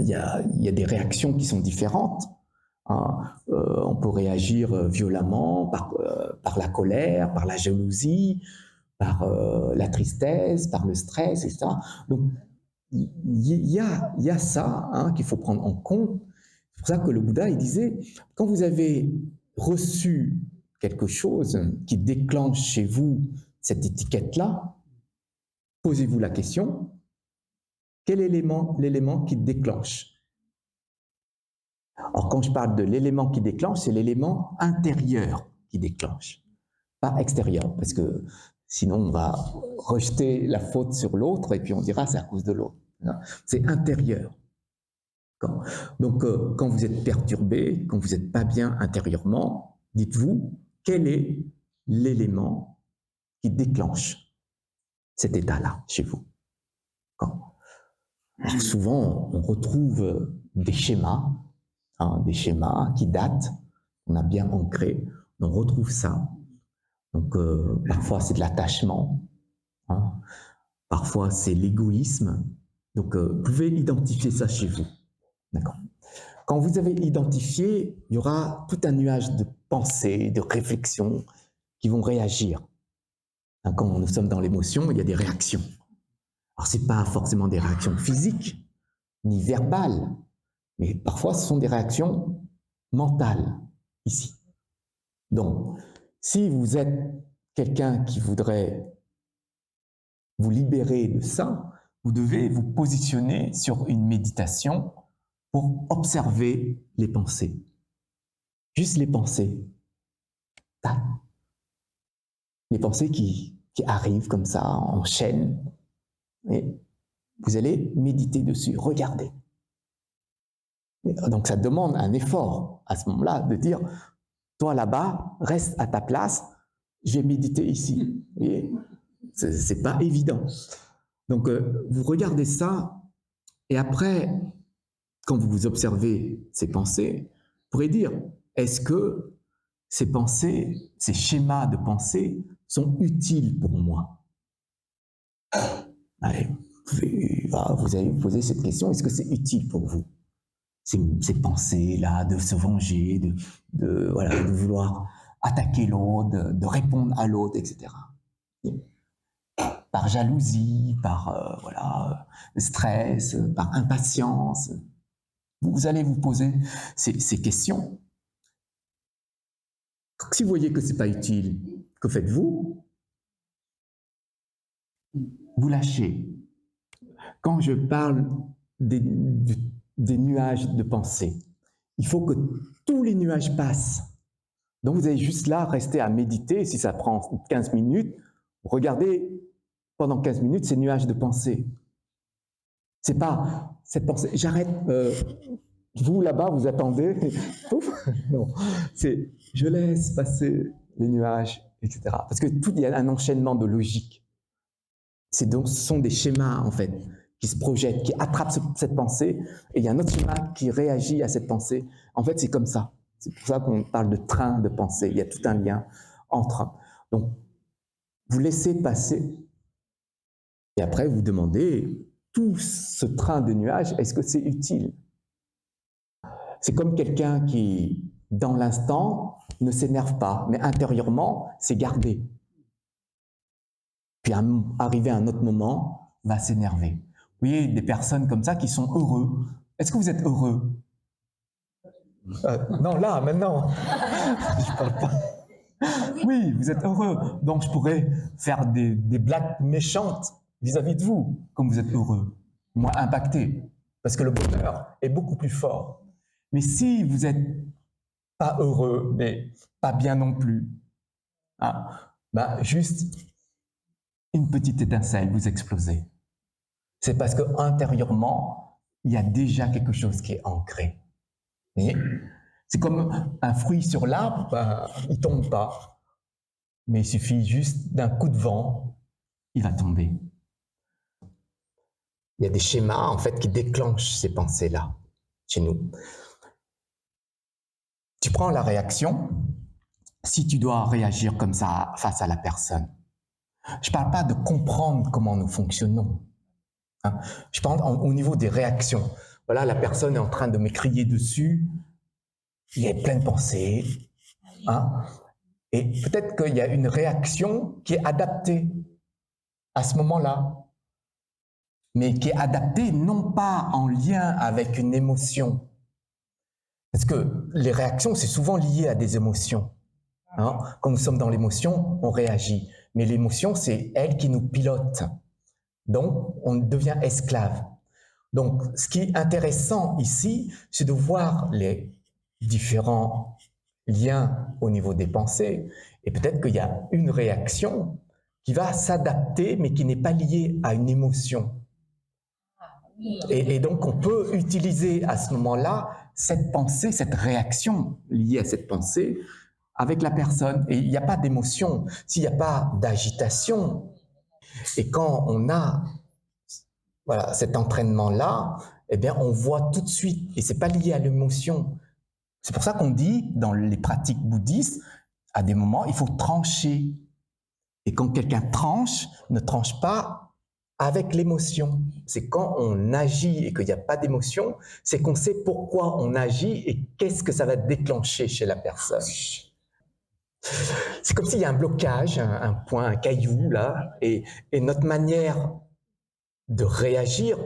y a des réactions qui sont différentes. On peut réagir violemment par la colère, par la jalousie, par la tristesse, par le stress, etc. Donc, il y a ça qu'il faut prendre en compte. C'est pour ça que le Bouddha, il disait, quand vous avez reçu quelque chose qui déclenche chez vous cette étiquette-là, posez-vous la question, quel est l'élément qui déclenche? Alors, quand je parle de l'élément qui déclenche, c'est l'élément intérieur qui déclenche, pas extérieur, parce que sinon on va rejeter la faute sur l'autre et puis on dira c'est à cause de l'autre. C'est intérieur. Donc, quand vous êtes perturbé, quand vous n'êtes pas bien intérieurement, dites-vous quel est l'élément qui déclenche cet état-là chez vous. Alors, souvent, on retrouve des schémas qui datent, on a bien ancré, on retrouve ça. Donc, parfois, c'est de l'attachement, parfois, c'est l'égoïsme. Donc, vous pouvez identifier ça chez vous. D'accord. Quand vous avez identifié, il y aura tout un nuage de pensées, de réflexions qui vont réagir. Quand nous sommes dans l'émotion, il y a des réactions. Alors, ce n'est pas forcément des réactions physiques, ni verbales, mais parfois, ce sont des réactions mentales, ici. Donc, si vous êtes quelqu'un qui voudrait vous libérer de ça, vous devez vous positionner sur une méditation pour observer les pensées. Juste les pensées. Les pensées qui arrivent comme ça, en chaîne. Et vous allez méditer dessus, regarder. Donc ça demande un effort à ce moment-là de dire, toi là-bas, reste à ta place je vais méditer ici. Vous voyez, c'est pas évident. Donc, vous regardez ça, et après, quand vous observez ces pensées, vous pourrez dire, est-ce que ces pensées, ces schémas de pensée sont utiles pour moi? Allez, vous allez vous poser cette question, est-ce que c'est utile pour vous? Ces pensées-là de se venger, de vouloir attaquer l'autre, de répondre à l'autre, etc. Par jalousie, par stress, par impatience. Vous allez vous poser ces questions. Si vous voyez que ce n'est pas utile, que faites-vous? Vous lâchez. Quand je parle des nuages de pensée, il faut que tous les nuages passent. Donc vous allez juste là rester à méditer, si ça prend 15 minutes, regardez pendant 15 minutes ces nuages de pensée. C'est pas cette pensée, j'arrête, vous là-bas, vous attendez, non, c'est je laisse passer les nuages, etc. Parce que tout, il y a un enchaînement de logique. Ce sont des schémas, en fait, qui se projettent, qui attrapent cette pensée, et il y a un autre schéma qui réagit à cette pensée. En fait, c'est comme ça. C'est pour ça qu'on parle de train de pensée. Il y a tout un lien entre. Donc, vous laissez passer, et après, vous demandez, tout ce train de nuages, est-ce que c'est utile? C'est comme quelqu'un qui, dans l'instant, ne s'énerve pas, mais intérieurement, c'est gardé. Puis, arrivé à un autre moment, va s'énerver. Vous voyez, des personnes comme ça qui sont heureux. Est-ce que vous êtes heureux? Non, là, maintenant. Je parle pas. Oui, vous êtes heureux. Donc, je pourrais faire des blagues méchantes vis-à-vis de vous, comme vous êtes heureux, moins impacté. Parce que le bonheur est beaucoup plus fort. Mais si vous n'êtes pas heureux, mais pas bien non plus, juste une petite étincelle, vous explosez. C'est parce qu'intérieurement, il y a déjà quelque chose qui est ancré. Vous voyez? C'est comme un fruit sur l'arbre, il ne tombe pas. Mais il suffit juste d'un coup de vent, il va tomber. Il y a des schémas, en fait, qui déclenchent ces pensées-là, chez nous. Tu prends la réaction, si tu dois réagir comme ça face à la personne. Je ne parle pas de comprendre comment nous fonctionnons. Hein. Je parle au niveau des réactions. Voilà, la personne est en train de me crier dessus, il est plein de pensées. Hein. Et peut-être qu'il y a une réaction qui est adaptée à ce moment-là, mais qui est adaptée non pas en lien avec une émotion. Parce que les réactions, c'est souvent lié à des émotions. Hein. Quand nous sommes dans l'émotion, on réagit. Mais l'émotion, c'est elle qui nous pilote. Donc, on devient esclave. Donc, ce qui est intéressant ici, c'est de voir les différents liens au niveau des pensées. Et peut-être qu'il y a une réaction qui va s'adapter, mais qui n'est pas liée à une émotion. Et donc, on peut utiliser à ce moment-là cette pensée, cette réaction liée à cette pensée avec la personne. Et il n'y a pas d'émotion, s'il n'y a pas d'agitation. Et quand on a cet entraînement-là, eh bien, on voit tout de suite, et ce n'est pas lié à l'émotion. C'est pour ça qu'on dit, dans les pratiques bouddhistes, à des moments, il faut trancher. Et quand quelqu'un tranche, ne tranche pas avec l'émotion. C'est quand on agit et qu'il n'y a pas d'émotion, c'est qu'on sait pourquoi on agit et qu'est-ce que ça va déclencher chez la personne. C'est comme s'il y a un blocage, un point, un caillou là, et notre manière de réagir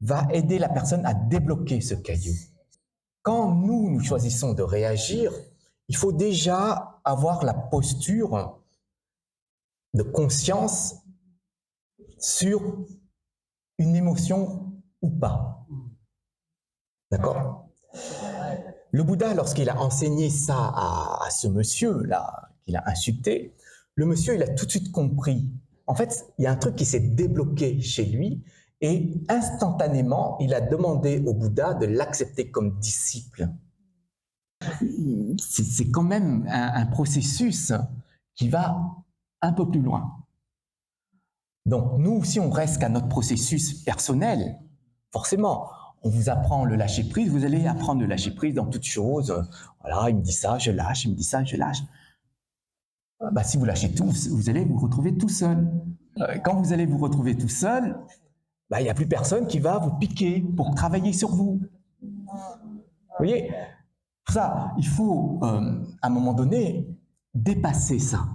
va aider la personne à débloquer ce caillou. Quand nous choisissons de réagir, il faut déjà avoir la posture de conscience sur une émotion ou pas. D'accord? Le Bouddha, lorsqu'il a enseigné ça à ce monsieur-là, qu'il a insulté, le monsieur, il a tout de suite compris. En fait, il y a un truc qui s'est débloqué chez lui et instantanément, il a demandé au Bouddha de l'accepter comme disciple. C'est quand même un processus qui va un peu plus loin. Donc nous, si on reste qu'à notre processus personnel, forcément, on vous apprend le lâcher-prise, vous allez apprendre le lâcher-prise dans toutes choses. Voilà, il me dit ça, je lâche, il me dit ça, je lâche. Bah, si vous lâchez tout, vous allez vous retrouver tout seul. Quand vous allez vous retrouver tout seul, bah, il n'y a plus personne qui va vous piquer pour travailler sur vous. Vous voyez, pour ça, il faut, à un moment donné, dépasser ça.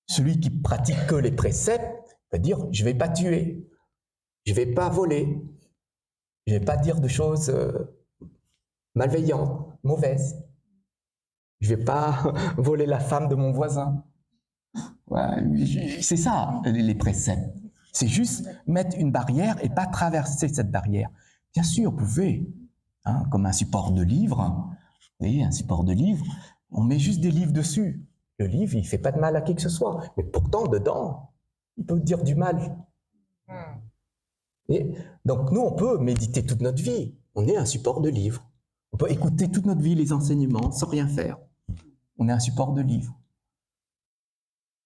Celui qui pratique que les préceptes va dire « je ne vais pas tuer, je ne vais pas voler, je ne vais pas dire de choses malveillantes, mauvaises, je ne vais pas voler la femme de mon voisin. » Ouais, c'est ça, les préceptes. C'est juste mettre une barrière et pas traverser cette barrière. Bien sûr, vous pouvez, hein, comme un support de livre, vous voyez, un support de livre, on met juste des livres dessus. Le livre, il ne fait pas de mal à qui que ce soit. Mais pourtant, dedans, il peut dire du mal. Et donc, nous, on peut méditer toute notre vie. On est un support de livre. On peut écouter toute notre vie les enseignements sans rien faire. On est un support de livre.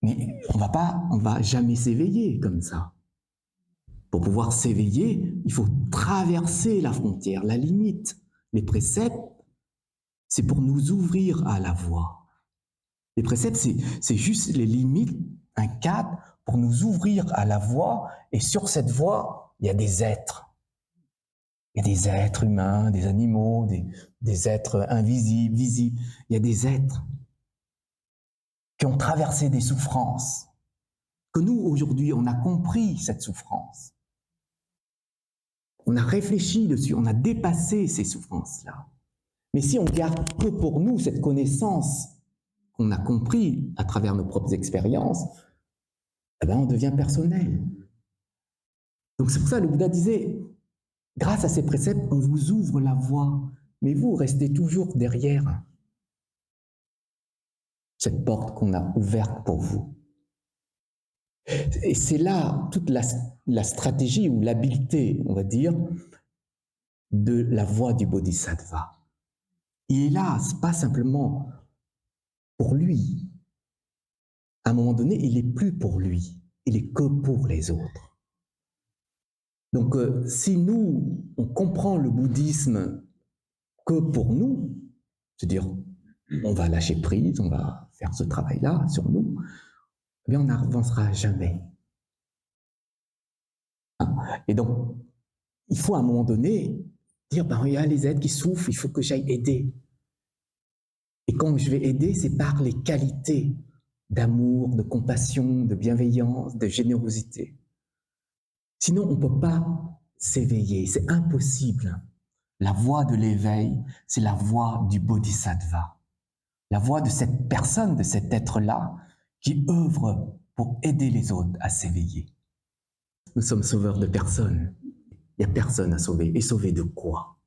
Mais on va jamais s'éveiller comme ça. Pour pouvoir s'éveiller, il faut traverser la frontière, la limite. Les préceptes, c'est pour nous ouvrir à la voie. Les préceptes, c'est juste les limites, un cadre pour nous ouvrir à la voie. Et sur cette voie, il y a des êtres. Il y a des êtres humains, des animaux, des êtres invisibles, visibles. Il y a des êtres qui ont traversé des souffrances. Que nous, aujourd'hui, on a compris cette souffrance. On a réfléchi dessus, on a dépassé ces souffrances-là. Mais si on garde que pour nous cette connaissance qu'on a compris à travers nos propres expériences, eh ben on devient personnel. Donc c'est pour ça que le Bouddha disait, grâce à ces préceptes, on vous ouvre la voie, mais vous restez toujours derrière cette porte qu'on a ouverte pour vous. Et c'est là toute la stratégie ou l'habileté, on va dire, de la voie du Bodhisattva. Il est là, c'est pas simplement pour lui. À un moment donné, il n'est plus pour lui, il est que pour les autres. Donc, si nous, on comprend le bouddhisme que pour nous, c'est-à-dire, on va lâcher prise, on va faire ce travail-là sur nous, eh bien, on n'avancera jamais. Et donc, il faut à un moment donné dire, ben, il y a les êtres qui souffrent, il faut que j'aille aider. Et quand je vais aider, c'est par les qualités d'amour, de compassion, de bienveillance, de générosité. Sinon, on ne peut pas s'éveiller, c'est impossible. La voie de l'éveil, c'est la voie du Bodhisattva. La voie de cette personne, de cet être-là, qui œuvre pour aider les autres à s'éveiller. Nous sommes sauveurs de personne. Il n'y a personne à sauver. Et sauver de quoi?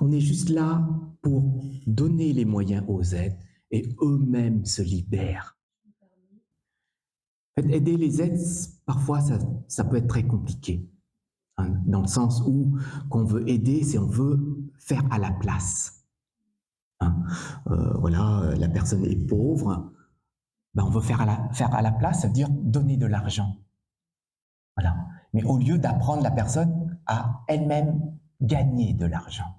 On est juste là pour donner les moyens aux êtres et eux-mêmes se libèrent. En fait, aider les êtres, parfois, ça peut être très compliqué. Hein, dans le sens où, qu'on veut aider, c'est on veut faire à la place. Hein, voilà, la personne est pauvre, ben on veut faire à la place, ça veut dire donner de l'argent. Voilà. Mais au lieu d'apprendre la personne à elle-même gagner de l'argent.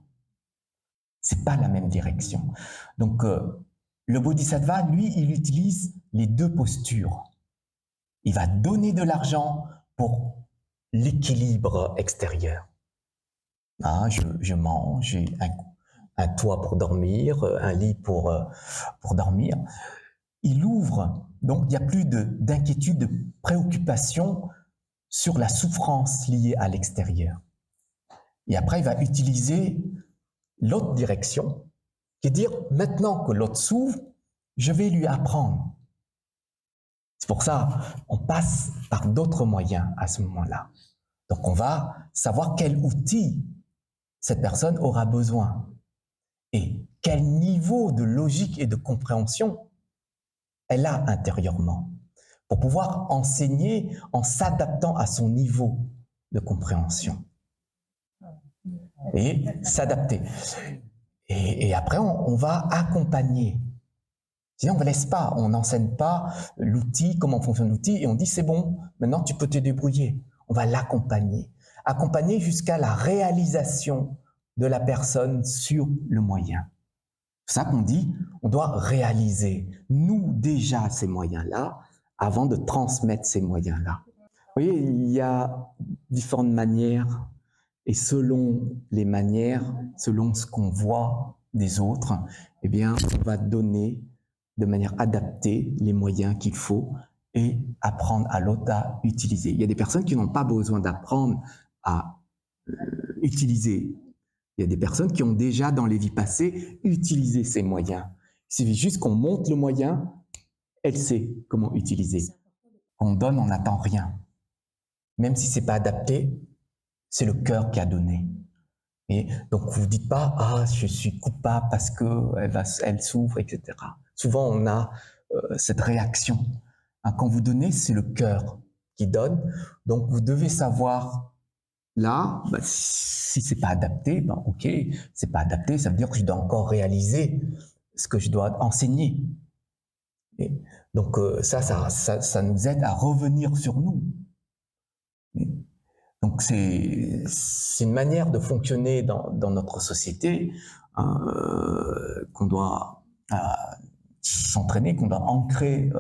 C'est pas la même direction. Donc, le Bodhisattva, lui, il utilise les deux postures. Il va donner de l'argent pour l'équilibre extérieur. Ah, je mange, j'ai un toit pour dormir, un lit pour dormir. Il ouvre, donc il n'y a plus d'inquiétude, de préoccupation sur la souffrance liée à l'extérieur. Et après, il va utiliser l'autre direction, qui est dire, maintenant que l'autre s'ouvre, je vais lui apprendre. C'est pour ça qu'on passe par d'autres moyens à ce moment-là. Donc on va savoir quel outil cette personne aura besoin et quel niveau de logique et de compréhension elle a intérieurement pour pouvoir enseigner en s'adaptant à son niveau de compréhension et s'adapter. Et après, on va accompagner Sinon, on ne laisse pas, on n'enseigne pas l'outil, comment fonctionne l'outil, et on dit c'est bon, maintenant tu peux te débrouiller. On va l'accompagner. Accompagner jusqu'à la réalisation de la personne sur le moyen. C'est ça qu'on dit, on doit réaliser, nous, déjà, ces moyens-là, avant de transmettre ces moyens-là. Vous voyez, il y a différentes manières, et selon les manières, selon ce qu'on voit des autres, eh bien, on va donner de manière adaptée les moyens qu'il faut et apprendre à l'autre à utiliser. Il y a des personnes qui n'ont pas besoin d'apprendre à utiliser. Il y a des personnes qui ont déjà, dans les vies passées, utilisé ces moyens. Il suffit juste qu'on monte le moyen, elle sait comment utiliser. On donne, on n'attend rien. Même si ce n'est pas adapté, c'est le cœur qui a donné. Et donc, vous ne dites pas « Ah, je suis coupable parce qu'elle souffre, etc. » Souvent, on a cette réaction. Hein, quand vous donnez, c'est le cœur qui donne. Donc, vous devez savoir, là, si ce n'est pas adapté, ok, ce n'est pas adapté, ça veut dire que je dois encore réaliser ce que je dois enseigner. Et donc, ça nous aide à revenir sur nous. Donc c'est une manière de fonctionner dans notre société qu'on doit s'entraîner, qu'on doit ancrer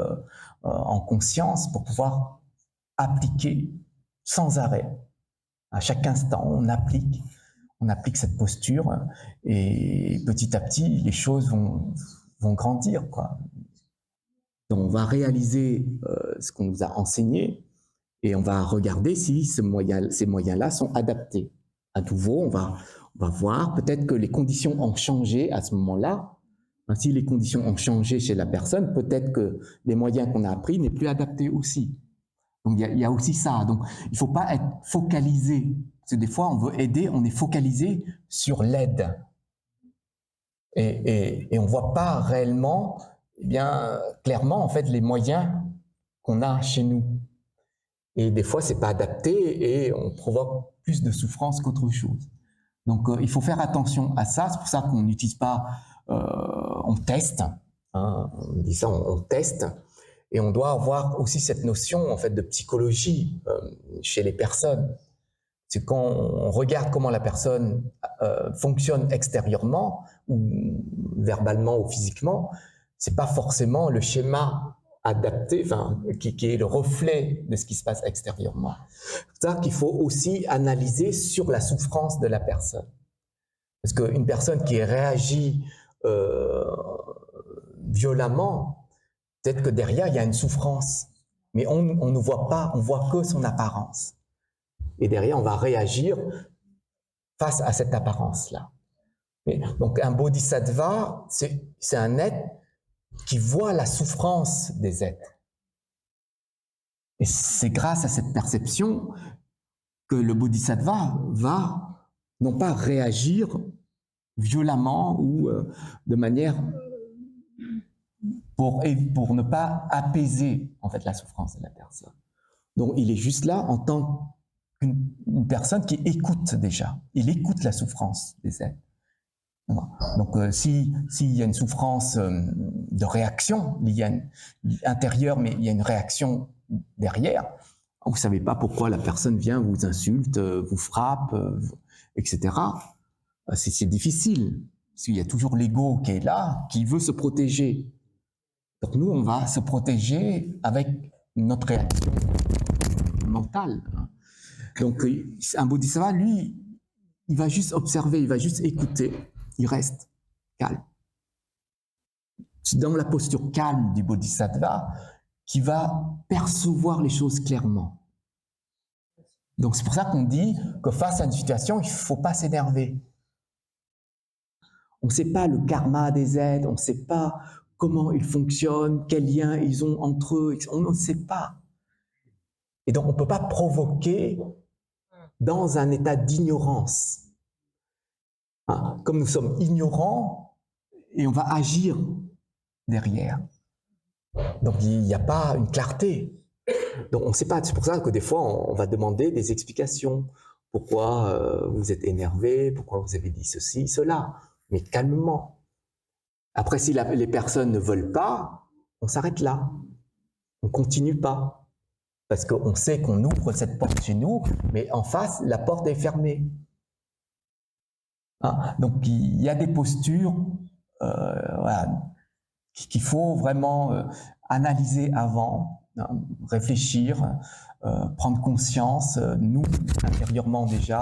en conscience pour pouvoir appliquer sans arrêt. À chaque instant, on applique cette posture et petit à petit, les choses vont grandir, quoi. Donc, on va réaliser ce qu'on nous a enseigné. Et on va regarder si ces moyens-là sont adaptés. À nouveau, on va voir, peut-être que les conditions ont changé à ce moment-là. Si les conditions ont changé chez la personne, peut-être que les moyens qu'on a appris n'est plus adaptés aussi. Donc il y a aussi ça. Donc il ne faut pas être focalisé. Parce que des fois, on veut aider, on est focalisé sur l'aide. Et on ne voit pas réellement, eh bien, clairement, en fait, les moyens qu'on a chez nous. Et des fois, ce n'est pas adapté et on provoque plus de souffrance qu'autre chose. Donc, il faut faire attention à ça. C'est pour ça qu'on n'utilise pas, on teste. Hein, on dit ça, on teste. Et on doit avoir aussi cette notion en fait, de psychologie chez les personnes. C'est quand on regarde comment la personne fonctionne extérieurement, ou verbalement ou physiquement, ce n'est pas forcément le schéma adapté, qui est le reflet de ce qui se passe extérieurement. C'est ça qu'il faut aussi analyser sur la souffrance de la personne. Parce qu'une personne qui réagit violemment, peut-être que derrière, il y a une souffrance. Mais on ne voit pas, on voit que son apparence. Et derrière, on va réagir face à cette apparence-là. Donc, un bodhisattva, c'est un être qui voit la souffrance des êtres. Et c'est grâce à cette perception que le bodhisattva va non pas réagir violemment ou de manière pour ne pas apaiser en fait la souffrance de la personne. Donc il est juste là en tant qu'une personne qui écoute déjà. Il écoute la souffrance des êtres. Donc, s'il y a une souffrance de réaction, il y a intérieure, mais il y a une réaction derrière, vous ne savez pas pourquoi la personne vient, vous insulte, vous frappe, etc. C'est difficile, parce qu'il y a toujours l'ego qui est là, qui veut se protéger. Donc, nous, on va se protéger avec notre réaction mentale. Donc, un bodhisattva, lui, il va juste observer, il va juste écouter. Il reste calme. C'est dans la posture calme du bodhisattva qui va percevoir les choses clairement. Donc c'est pour ça qu'on dit que face à une situation, il ne faut pas s'énerver. On ne sait pas le karma des êtres, on ne sait pas comment ils fonctionnent, quels liens ils ont entre eux, on ne sait pas. Et donc on ne peut pas provoquer dans un état d'ignorance. Comme nous sommes ignorants, et on va agir derrière. Donc il n'y a pas une clarté. Donc on ne sait pas. C'est pour ça que des fois on va demander des explications. Pourquoi vous êtes énervé, pourquoi vous avez dit ceci, cela, mais calmement. Après, si les personnes ne veulent pas, on s'arrête là. On ne continue pas. Parce qu'on sait qu'on ouvre cette porte chez nous, mais en face, la porte est fermée. Hein? Donc, il y a des postures voilà, qu'il faut vraiment analyser avant, réfléchir, prendre conscience, nous, intérieurement déjà,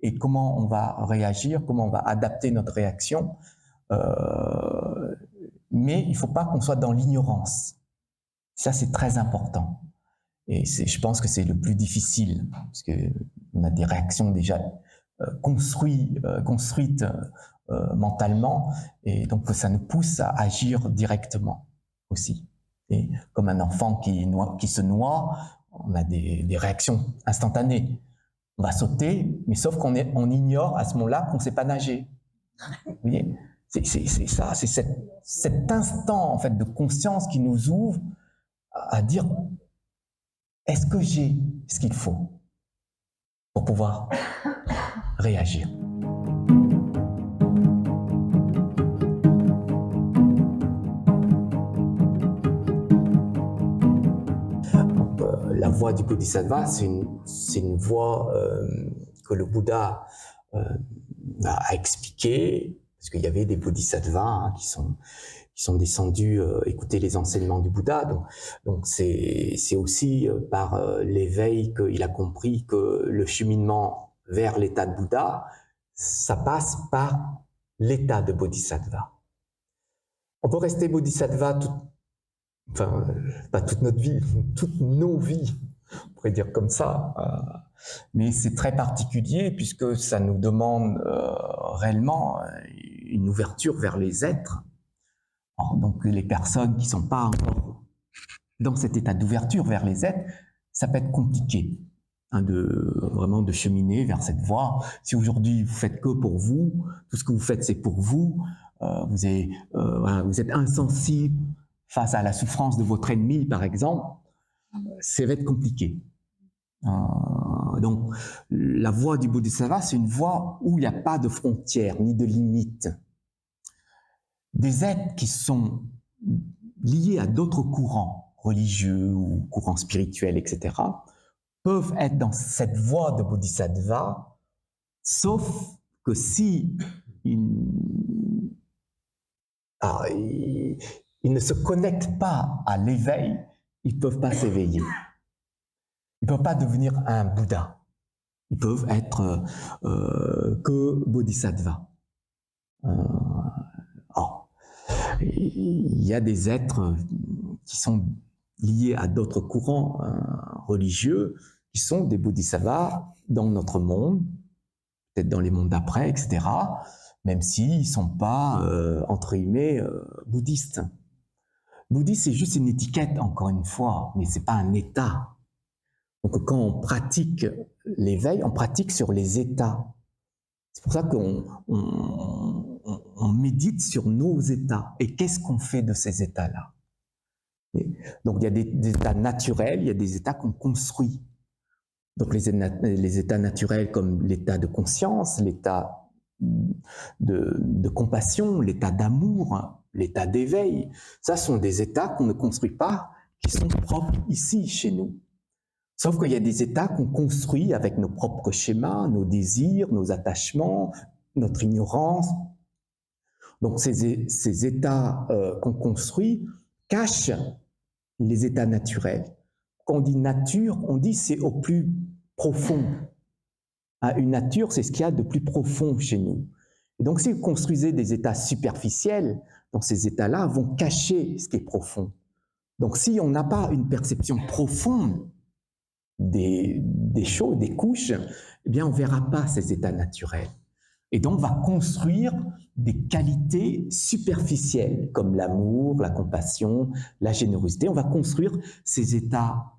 et comment on va réagir, comment on va adapter notre réaction. Mais il ne faut pas qu'on soit dans l'ignorance. Ça, c'est très important. Et je pense que c'est le plus difficile, parce qu'on a des réactions déjà construites mentalement, et donc ça nous pousse à agir directement aussi. Et comme un enfant qui se noie, on a des réactions instantanées. On va sauter, mais sauf qu'on ignore à ce moment-là qu'on ne sait pas nager. Vous voyez, c'est ça, c'est cet instant en fait de conscience qui nous ouvre à dire: est-ce que j'ai ce qu'il faut pour pouvoir réagir? La voie du Bodhisattva, c'est une voie que le Bouddha a expliquée, parce qu'il y avait des Bodhisattvas hein, qui sont descendus écouter les enseignements du Bouddha. Donc c'est aussi par l'éveil qu'il a compris que le cheminement vers l'état de Bouddha, ça passe par l'état de Bodhisattva. On peut rester Bodhisattva enfin, pas toute notre vie, toutes nos vies, on pourrait dire comme ça. Mais c'est très particulier puisque ça nous demande réellement une ouverture vers les êtres. Alors, donc les personnes qui ne sont pas encore dans cet état d'ouverture vers les êtres, ça peut être compliqué hein, vraiment de cheminer vers cette voie. Si aujourd'hui vous faites que pour vous, tout ce que vous faites c'est pour vous, vous êtes insensible face à la souffrance de votre ennemi par exemple, ça va être compliqué. Donc la voie du Bodhisattva, c'est une voie où il n'y a pas de frontières ni de limites. Des êtres qui sont liés à d'autres courants religieux ou courants spirituels, etc., peuvent être dans cette voie de Bodhisattva, sauf que si ils ne se connectent pas à l'éveil, ils ne peuvent pas s'éveiller. Ils ne peuvent pas devenir un Bouddha. Ils peuvent être que Bodhisattva. Il y a des êtres qui sont liés à d'autres courants religieux, qui sont des bodhisattvas dans notre monde, peut-être dans les mondes d'après, etc., même s'ils ne sont pas, entre guillemets, bouddhistes. Bouddhiste, c'est juste une étiquette, encore une fois, mais ce n'est pas un état. Donc quand on pratique l'éveil, on pratique sur les états. C'est pour ça qu'on médite sur nos états. Et qu'est-ce qu'on fait de ces états-là? Donc il y a des états naturels, il y a des états qu'on construit. Donc les états naturels comme l'état de conscience, l'état de compassion, l'état d'amour, l'état d'éveil, ça sont des états qu'on ne construit pas, qui sont propres ici, chez nous. Sauf qu'il y a des états qu'on construit avec nos propres schémas, nos désirs, nos attachements, notre ignorance. Donc ces états qu'on construit cachent les états naturels. Quand on dit nature, on dit c'est au plus profond. Une nature, c'est ce qu'il y a de plus profond chez nous. Et donc si vous construisez des états superficiels, donc ces états-là vont cacher ce qui est profond. Donc si on n'a pas une perception profonde des choses, des couches, eh bien on ne verra pas ces états naturels. Et donc on va construire des qualités superficielles comme l'amour, la compassion, la générosité. On va construire ces états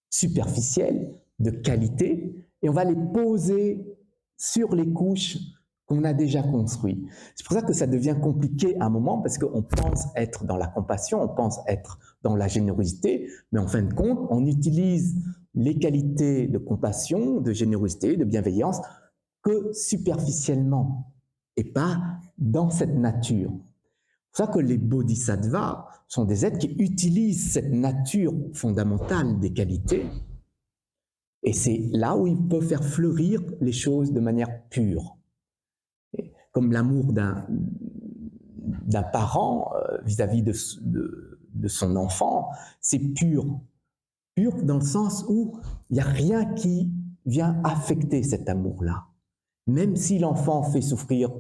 superficiels de qualité et on va les poser sur les couches qu'on a déjà construites. C'est pour ça que ça devient compliqué à un moment parce qu'on pense être dans la compassion, on pense être dans la générosité, mais en fin de compte, on utilise les qualités de compassion, de générosité, de bienveillance que superficiellement et pas dans cette nature. C'est pour ça que les bodhisattvas sont des êtres qui utilisent cette nature fondamentale des qualités, et c'est là où ils peuvent faire fleurir les choses de manière pure. Comme l'amour d'un parent vis-à-vis de son enfant, c'est pur. Pur dans le sens où il n'y a rien qui vient affecter cet amour-là. Même si l'enfant fait souffrir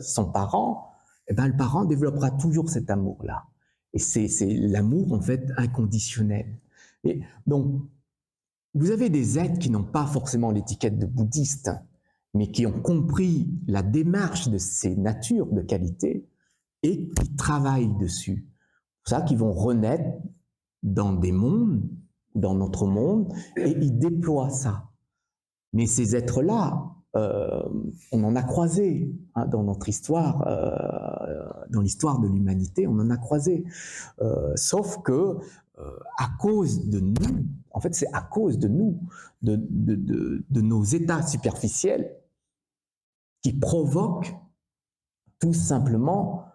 son parent, eh ben, le parent développera toujours cet amour-là. Et c'est l'amour, en fait, inconditionnel. Et donc, vous avez des êtres qui n'ont pas forcément l'étiquette de bouddhiste, mais qui ont compris la démarche de ces natures de qualité et qui travaillent dessus. C'est pour ça qu'ils vont renaître dans des mondes, dans notre monde, et ils déploient ça. Mais ces êtres-là, on en a croisé dans notre histoire, dans l'histoire de l'humanité, on en a croisé. Sauf que, à cause de nous, en fait, c'est à cause de nous, de nos états superficiels, qui provoquent tout simplement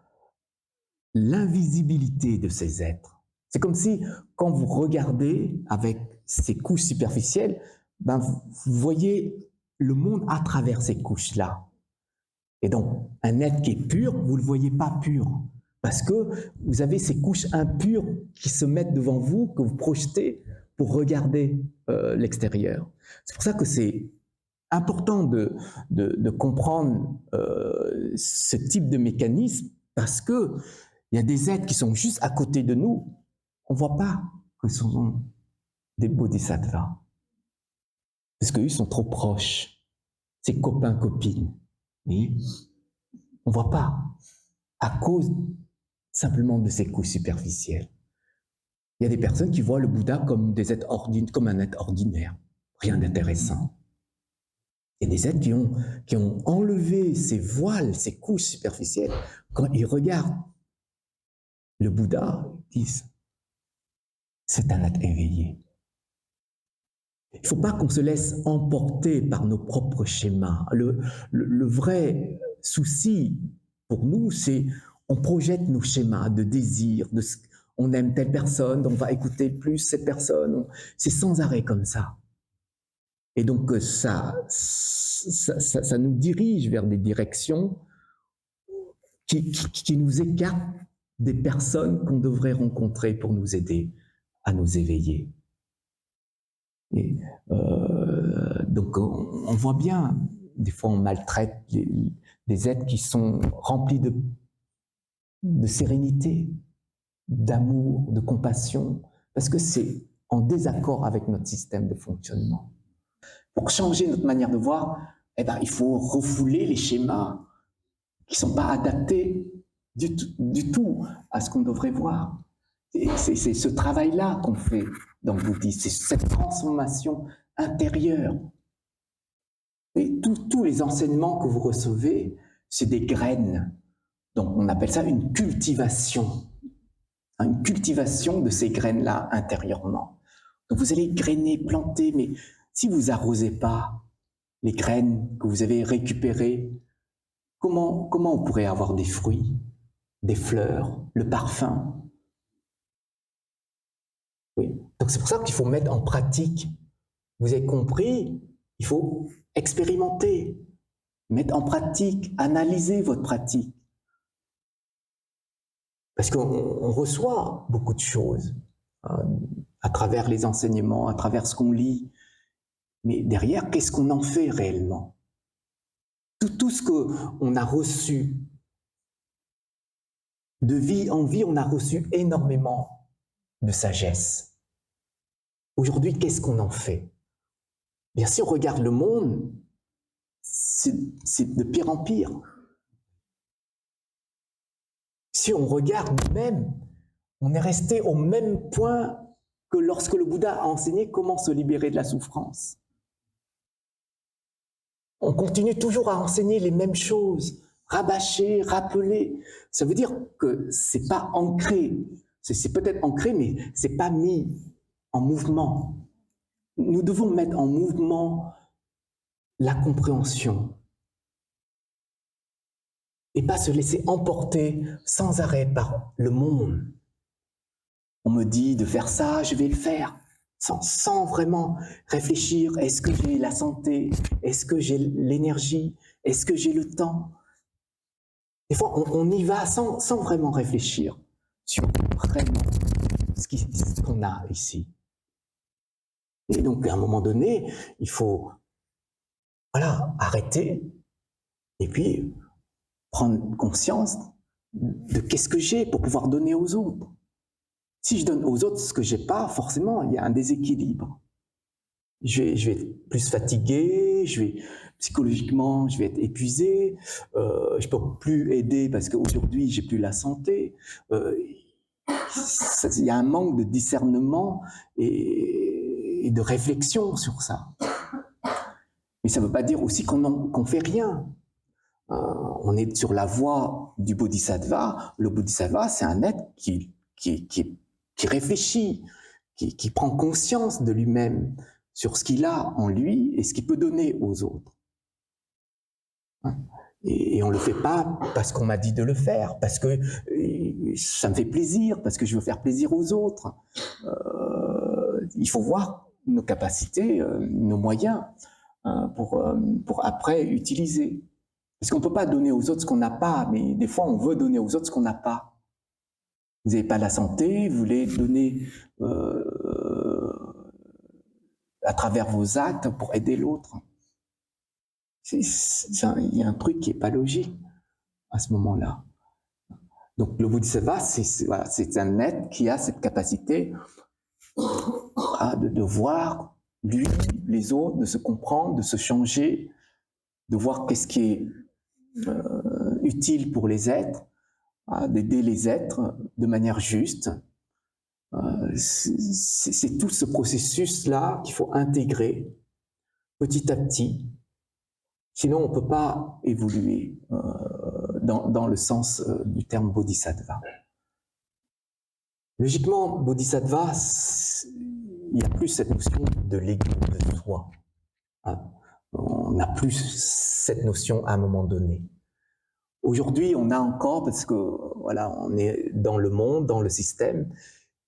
l'invisibilité de ces êtres. C'est comme si, quand vous regardez avec ces couches superficielles, ben, vous voyez le monde à travers ces couches-là. Et donc, un être qui est pur, vous ne le voyez pas pur. Parce que vous avez ces couches impures qui se mettent devant vous, que vous projetez pour regarder l'extérieur. C'est pour ça que c'est important de comprendre ce type de mécanisme, parce que il y a des êtres qui sont juste à côté de nous, on ne voit pas que ce sont des bodhisattvas. Parce qu'eux sont trop proches, c'est copains-copines. On ne voit pas, à cause simplement de ces couches superficielles. Il y a des personnes qui voient le Bouddha comme, comme un être ordinaire, rien d'intéressant. Il y a des êtres qui ont enlevé ces voiles, ces couches superficielles. Quand ils regardent le Bouddha, ils disent « c'est un être éveillé ». Il ne faut pas qu'on se laisse emporter par nos propres schémas. Le vrai souci pour nous, c'est on projette nos schémas de désir, on aime telle personne, on va écouter plus cette personne, c'est sans arrêt comme ça. Et donc ça nous dirige vers des directions qui nous écartent des personnes qu'on devrait rencontrer pour nous aider à nous éveiller. Et, donc on voit bien, des fois on maltraite des êtres qui sont remplis de sérénité, d'amour, de compassion, parce que c'est en désaccord avec notre système de fonctionnement. Pour changer notre manière de voir, eh ben, il faut refouler les schémas qui ne sont pas adaptés du tout à ce qu'on devrait voir. C'est ce travail-là qu'on fait dans le bouddhisme, c'est cette transformation intérieure. Et tous les enseignements que vous recevez, c'est des graines. Donc on appelle ça une cultivation de ces graines-là intérieurement. Donc vous allez grainer, planter, mais si vous arrosez pas les graines que vous avez récupérées, comment on pourrait avoir des fruits, des fleurs, le parfum? Oui. Donc c'est pour ça qu'il faut mettre en pratique. Vous avez compris, il faut expérimenter, mettre en pratique, analyser votre pratique. Parce qu'on reçoit beaucoup de choses à travers les enseignements, à travers ce qu'on lit. Mais derrière, qu'est-ce qu'on en fait réellement? Tout ce qu'on a reçu, de vie en vie, on a reçu énormément de sagesse. Aujourd'hui, qu'est-ce qu'on en fait? Bien, si on regarde le monde, c'est de pire en pire. Si on regarde nous-mêmes, on est resté au même point que lorsque le Bouddha a enseigné comment se libérer de la souffrance. On continue toujours à enseigner les mêmes choses, rabâcher, rappeler. Ça veut dire que c'est pas ancré. C'est peut-être ancré, mais c'est pas mis en mouvement. Nous devons mettre en mouvement la compréhension. et pas se laisser emporter sans arrêt par le monde. On me dit de faire ça, je vais le faire, sans vraiment réfléchir. Est-ce que j'ai la santé? Est-ce que j'ai l'énergie? Est-ce que j'ai le temps? Des fois, on y va sans vraiment réfléchir sur vraiment ce qu'on a ici. Et donc, à un moment donné, il faut arrêter et puis prendre conscience de qu'est-ce que j'ai pour pouvoir donner aux autres. Si je donne aux autres ce que j'ai pas, forcément, il y a un déséquilibre. Je vais être plus fatigué, psychologiquement, je vais être épuisé, je peux plus aider parce qu'aujourd'hui, j'ai plus la santé. Il y a un manque de discernement et de réflexion sur ça. Mais ça ne veut pas dire aussi qu'on fait rien. On est sur la voie du bodhisattva. Le bodhisattva, c'est un être qui réfléchit, qui prend conscience de lui-même sur ce qu'il a en lui et ce qu'il peut donner aux autres. Et on ne le fait pas parce qu'on m'a dit de le faire, parce que ça me fait plaisir, parce que je veux faire plaisir aux autres. Il faut voir nos capacités, nos moyens pour après utiliser. Parce qu'on ne peut pas donner aux autres ce qu'on n'a pas, mais des fois on veut donner aux autres ce qu'on n'a pas. Vous n'avez pas la santé, vous voulez donner à travers vos actes pour aider l'autre. Il y a un truc qui n'est pas logique à ce moment-là. Donc le bodhisattva, c'est un être qui a cette capacité de voir lui, les autres, de se comprendre, de se changer, de voir qu'est-ce qui est utile pour les êtres, d'aider les êtres de manière juste. C'est tout ce processus-là qu'il faut intégrer petit à petit. Sinon, on ne peut pas évoluer dans le sens du terme bodhisattva. Logiquement, bodhisattva, il n'y a plus cette notion de l'ego, de soi. On n'a plus cette notion à un moment donné. Aujourd'hui, on a encore, parce que on est dans le monde, dans le système,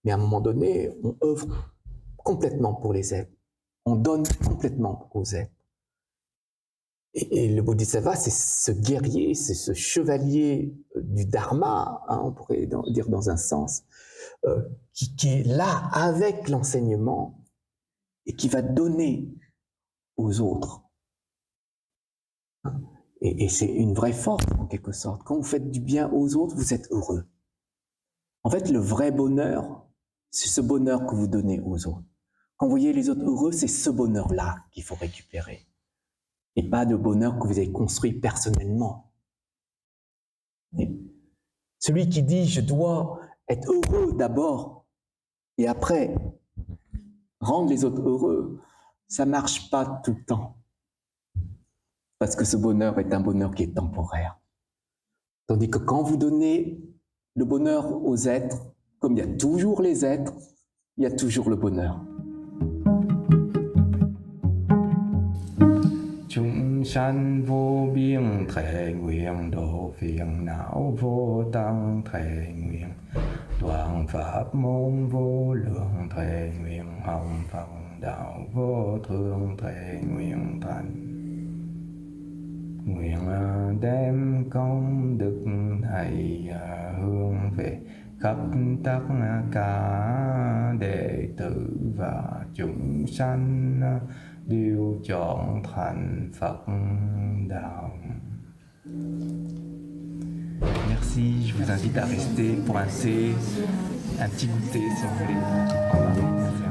mais à un moment donné, on œuvre complètement pour les êtres. On donne complètement aux êtres. Et le bodhisattva, c'est ce guerrier, c'est ce chevalier du dharma, on pourrait dire dans un sens, qui est là avec l'enseignement et qui va donner aux autres. Et c'est une vraie force, en quelque sorte. Quand vous faites du bien aux autres, vous êtes heureux. En fait, le vrai bonheur, c'est ce bonheur que vous donnez aux autres. Quand vous voyez les autres heureux, c'est ce bonheur-là qu'il faut récupérer. Et pas de bonheur que vous avez construit personnellement. Et celui qui dit « je dois être heureux d'abord et après rendre les autres heureux », ça ne marche pas tout le temps. Parce que ce bonheur est un bonheur qui est temporaire. Tandis que quand vous donnez le bonheur aux êtres, comme il y a toujours les êtres, il y a toujours le bonheur. Chúng sanh vô biên thệ nguyện độ phiền não vô tăng thệ nguyện đoạn pháp môn vô lượng thệ nguyện hồng phật đạo vô thượng thệ nguyện thành. Nguyện đem công đức này hướng về khắp tất cả đệ tử và chúng sanh đều chọn thành Phật đạo. Merci, je vous invite à rester pour un thé, un petit goûter si vous voulez. Au revoir.